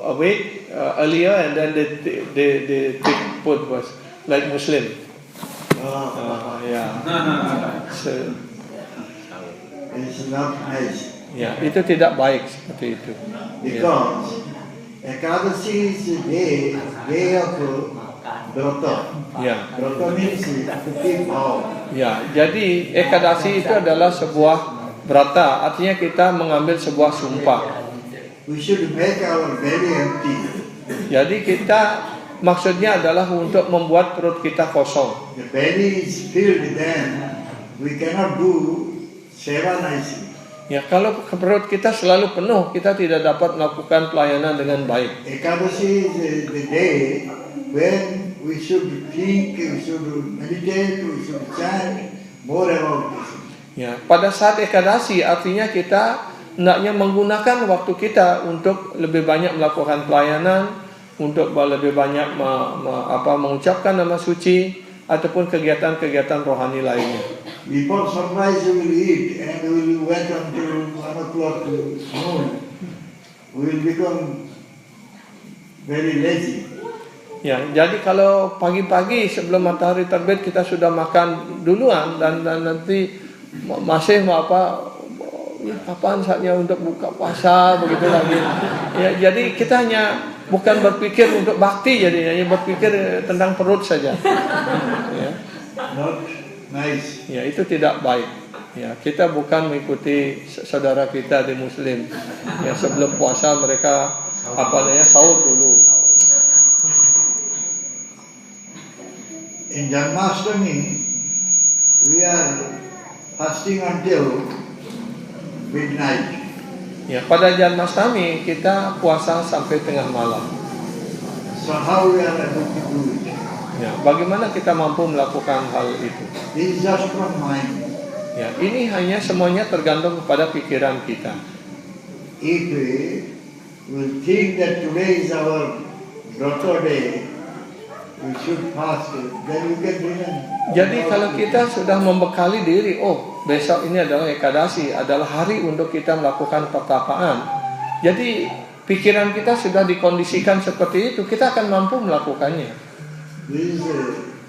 awake earlier and then they take food first, like Muslim. Yeah. So, It's not nice. ya, itu tidak baik seperti itu. Because Ekadasi is a day of Brata. Ya. Brata means to keep vow. Ya, jadi Ekadasi itu adalah sebuah brata, artinya kita mengambil sebuah sumpah. We should make our belly empty. Jadi kita maksudnya adalah untuk membuat perut kita kosong. The belly is filled, then we cannot do seva nicely. Ya, kalau perut kita selalu penuh, kita tidak dapat melakukan pelayanan dengan baik. Ekadasi is the day when we should think, we should meditate, we should chant more about this. Ya, pada saat Ekadasi artinya kita hendaknya menggunakan waktu kita untuk lebih banyak melakukan pelayanan, untuk lebih banyak mengucapkan nama suci ataupun kegiatan-kegiatan rohani lainnya. Before sunrise we will eat and we will wait until 1 o'clock noon. We will become very lazy. Ya, jadi kalau pagi-pagi sebelum matahari terbit kita sudah makan duluan dan nanti masih kapan saatnya untuk buka puasa begitu lagi. Ya, jadi kita hanya bukan berpikir untuk bakti, jadi hanya berpikir tentang perut saja. Ya. Not nice. Ya, itu tidak baik. Ya, kita bukan mengikuti saudara kita di Muslim. Ya, sebelum puasa mereka sahur dulu. In Janmashtami, we are fasting until midnight. Ya, pada Janmashtami kita puasa sampai tengah malam. So how we are able to do it? Ya, bagaimana kita mampu melakukan hal itu? This is just from mind. Ya, ini hanya semuanya tergantung kepada pikiran kita. If we will think that today is our Brata day, we should fast, then we can begin. Jadi kalau kita sudah membekali diri, besok ini adalah Ekadasi, adalah hari untuk kita melakukan pertapaan. Jadi pikiran kita sudah dikondisikan seperti itu, kita akan mampu melakukannya. This is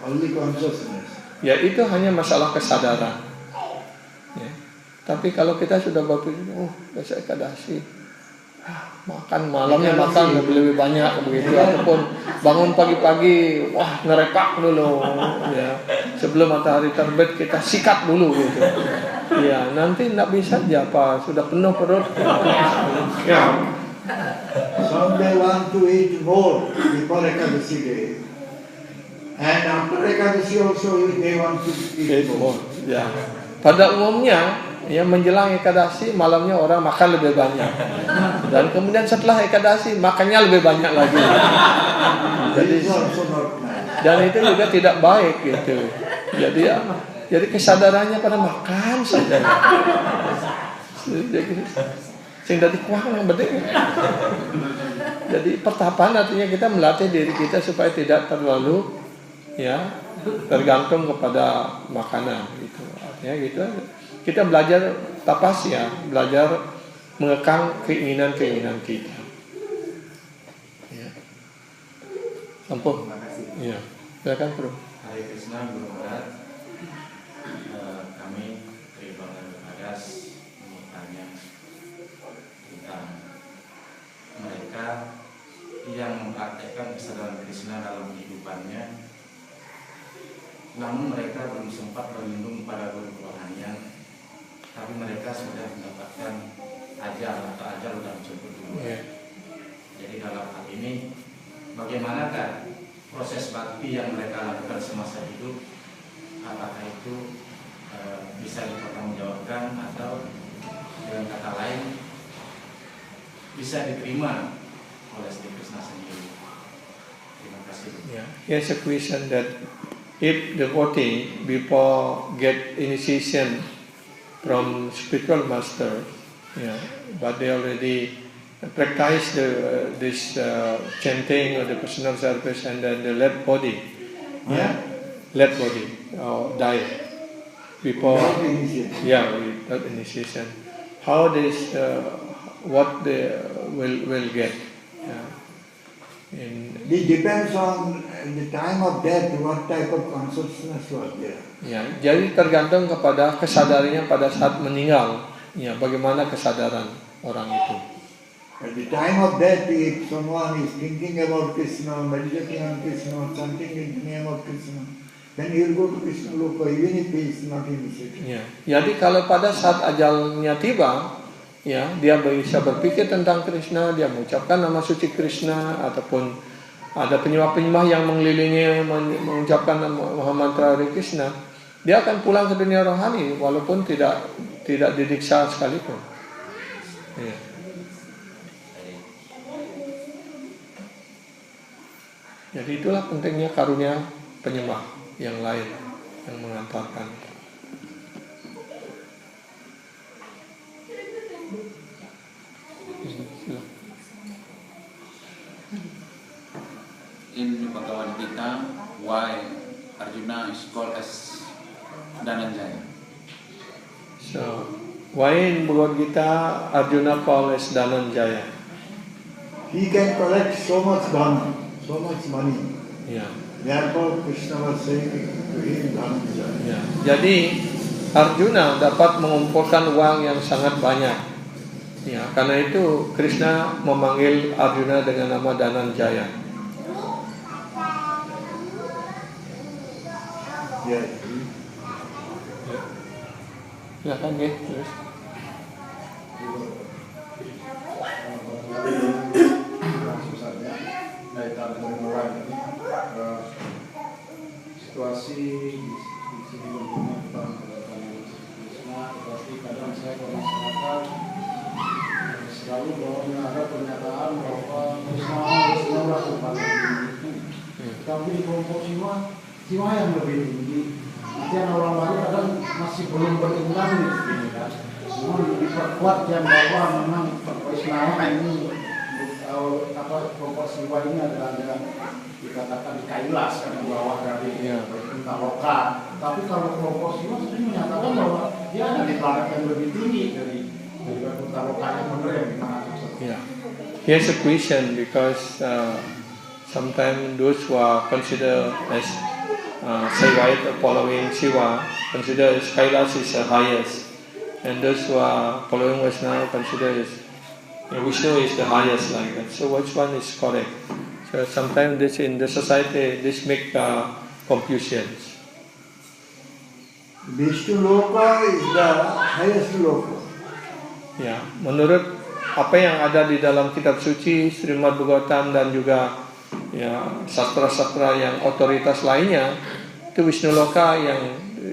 only consciousness. Ya, itu hanya masalah kesadaran. Ya. Tapi kalau kita sudah berpikir, besok Ekadasi, makan malamnya makan lebih banyak begitu, ataupun bangun pagi-pagi, ngerekak dulu, ya. Sebelum matahari terbit kita sikat dulu gitu. Ya, nanti tidak bisa apa, sudah penuh perut. Some they want to eat more before Ekadasi day. And after Ekadasi also they want to eat more. Ya. Pada umumnya, ya menjelang Ekadasi malamnya orang makan lebih banyak. Dan kemudian setelah Ekadasi makannya lebih banyak lagi. This is also not nice. Dan itu juga tidak baik gitu. Jadi kesadarannya pada makan saja. Sing dadi kuah nang bedek. Jadi pertapan artinya kita melatih diri kita supaya tidak terlalu tergantung kepada makanan gitu. Artinya gitu. Kita belajar tapasya, belajar mengekang keinginan-keinginan kita. Ya. Ampun. Terima kasih. Ya. Silakan, Bro. Hare Krishna, Guru Maharaj. Kami Tribungan Maharaj mau tanya tentang mereka yang mempraktekkan kesadaran Krishna dalam kehidupannya, namun mereka belum sempat berlindung pada guru kerohanian, tapi mereka sudah mendapatkan ajal atau ajal sudah menjemput dulu. Jadi dalam hal ini, bagaimanakah proses bakti yang mereka lakukan semasa hidup? Apakah itu bisa dipertanggungjawabkan atau dengan kata lain bisa diterima oleh Sri Krishna sendiri? Terima kasih. Here's a question that if devotee before get initiation from spiritual master, but they already practice this chanting or the personal service, and then the led body, led body or diet before, without initiation. How this what they will get? It depends on the time of death, what type of consciousness was there. Jadi tergantung kepada kesadarannya pada saat meninggal. Bagaimana kesadaran orang itu. At the time of death, if someone is thinking about Krishna, meditating on Krishna, chanting in the name of Krishna, then he will go to Krishna Loka, even if he is not initiated. Jadi kalau pada saat ajalnya tiba, dia bisa berpikir tentang Krishna, dia mengucapkan nama suci Krishna, ataupun ada penyembah-penyembah yang mengelilingi mengucapkan nama mantra Hare Krishna, dia akan pulang ke dunia rohani walaupun tidak didiksa sekalipun. Jadi itulah pentingnya karunia penyembah yang lain yang mengantarkan. In Bhagavad Gita, why Arjuna is called as Dhananjaya? So, why in Bhagavad Gita Arjuna called as Dhananjaya? He can collect so much dana, so much money. Therefore Krishna was saying to him Dhananjaya. Jadi Arjuna dapat mengumpulkan uang yang sangat banyak. Karena itu Krishna memanggil Arjuna dengan nama Dhananjaya. Silakan terus. Situasi di sini berhubungan tentang Krishna, tetapi kadang saya ke masyarakat selalu bahwa ada pernyataan bahwa Krishna lakukan itu, tapi di kelompok Siwa yang lebih tinggi. Kemudian orang baru kadang masih belum beriman gitu kan. Namun diperkuat yang bahwa memang Krishna ini kelompok Siwa ini adalah dikatakan di Kailas kan di bawah dari Loka. Tapi kalau kelompok Siwa sendiri menyatakan bahwa dia ada di planet yang lebih tinggi dari Loka yang benar yang dimana. Here's a question because sometimes those who are considered as Saivite following Shiva consider as Kailas is the highest, and those who are following Vaishnava consider as Vishnu is the highest, like that. So which one is correct? So sometimes this in the society this make confusions. Vishnu Loka is the highest Loka. Menurut apa yang ada di dalam kitab suci Srimad Bhagavatam dan juga sastra-sastra yang otoritas lainnya, itu Vishnu Loka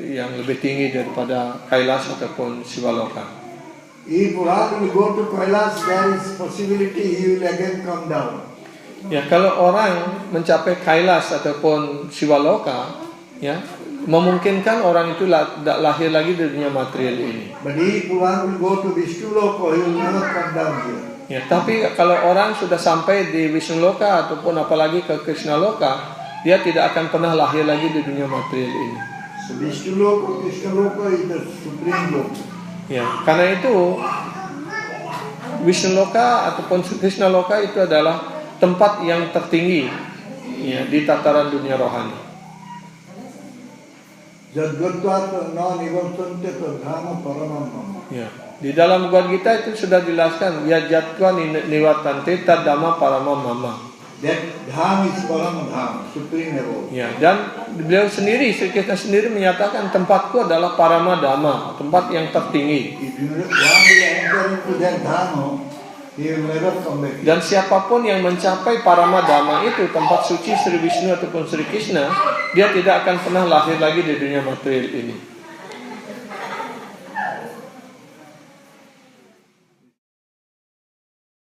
yang lebih tinggi daripada Kailas ataupun Siva Loka. If one will go to Kailas, there is possibility he will again come down. Kalau orang mencapai Kailas ataupun Siva Loka, memungkinkan orang itu lahir lagi di dunia material ini. But if one will go to Vishnu Loka, he will never come down here. Ya, tapi kalau orang sudah sampai di Wisnu Loka ataupun apalagi ke Krishna Loka, dia tidak akan pernah lahir lagi di dunia material ini. So Vishnu Loka, Krishna Loka is the supreme Loka. Ya, karena itu Wisnu Loka ataupun Krishna Loka itu adalah tempat yang tertinggi ya, di tataran dunia rohani. Jadgadvat na nivartante tadhama paramam mama. Ya, di dalam Bhagavad Gita itu sudah dijelaskan ya jatva nivartante tadhama paramam mama. That dham is param dham, supreme abode. Ya, dan beliau sendiri, Sri Krishna sendiri menyatakan tempatku adalah Parama Dhamma, tempat yang tertinggi. If you one will enter into that dham, he will never come back. Dan siapapun yang mencapai Parama Dhamma itu, tempat suci Sri Vishnu ataupun Sri Krishna, dia tidak akan pernah lahir lagi di dunia material ini.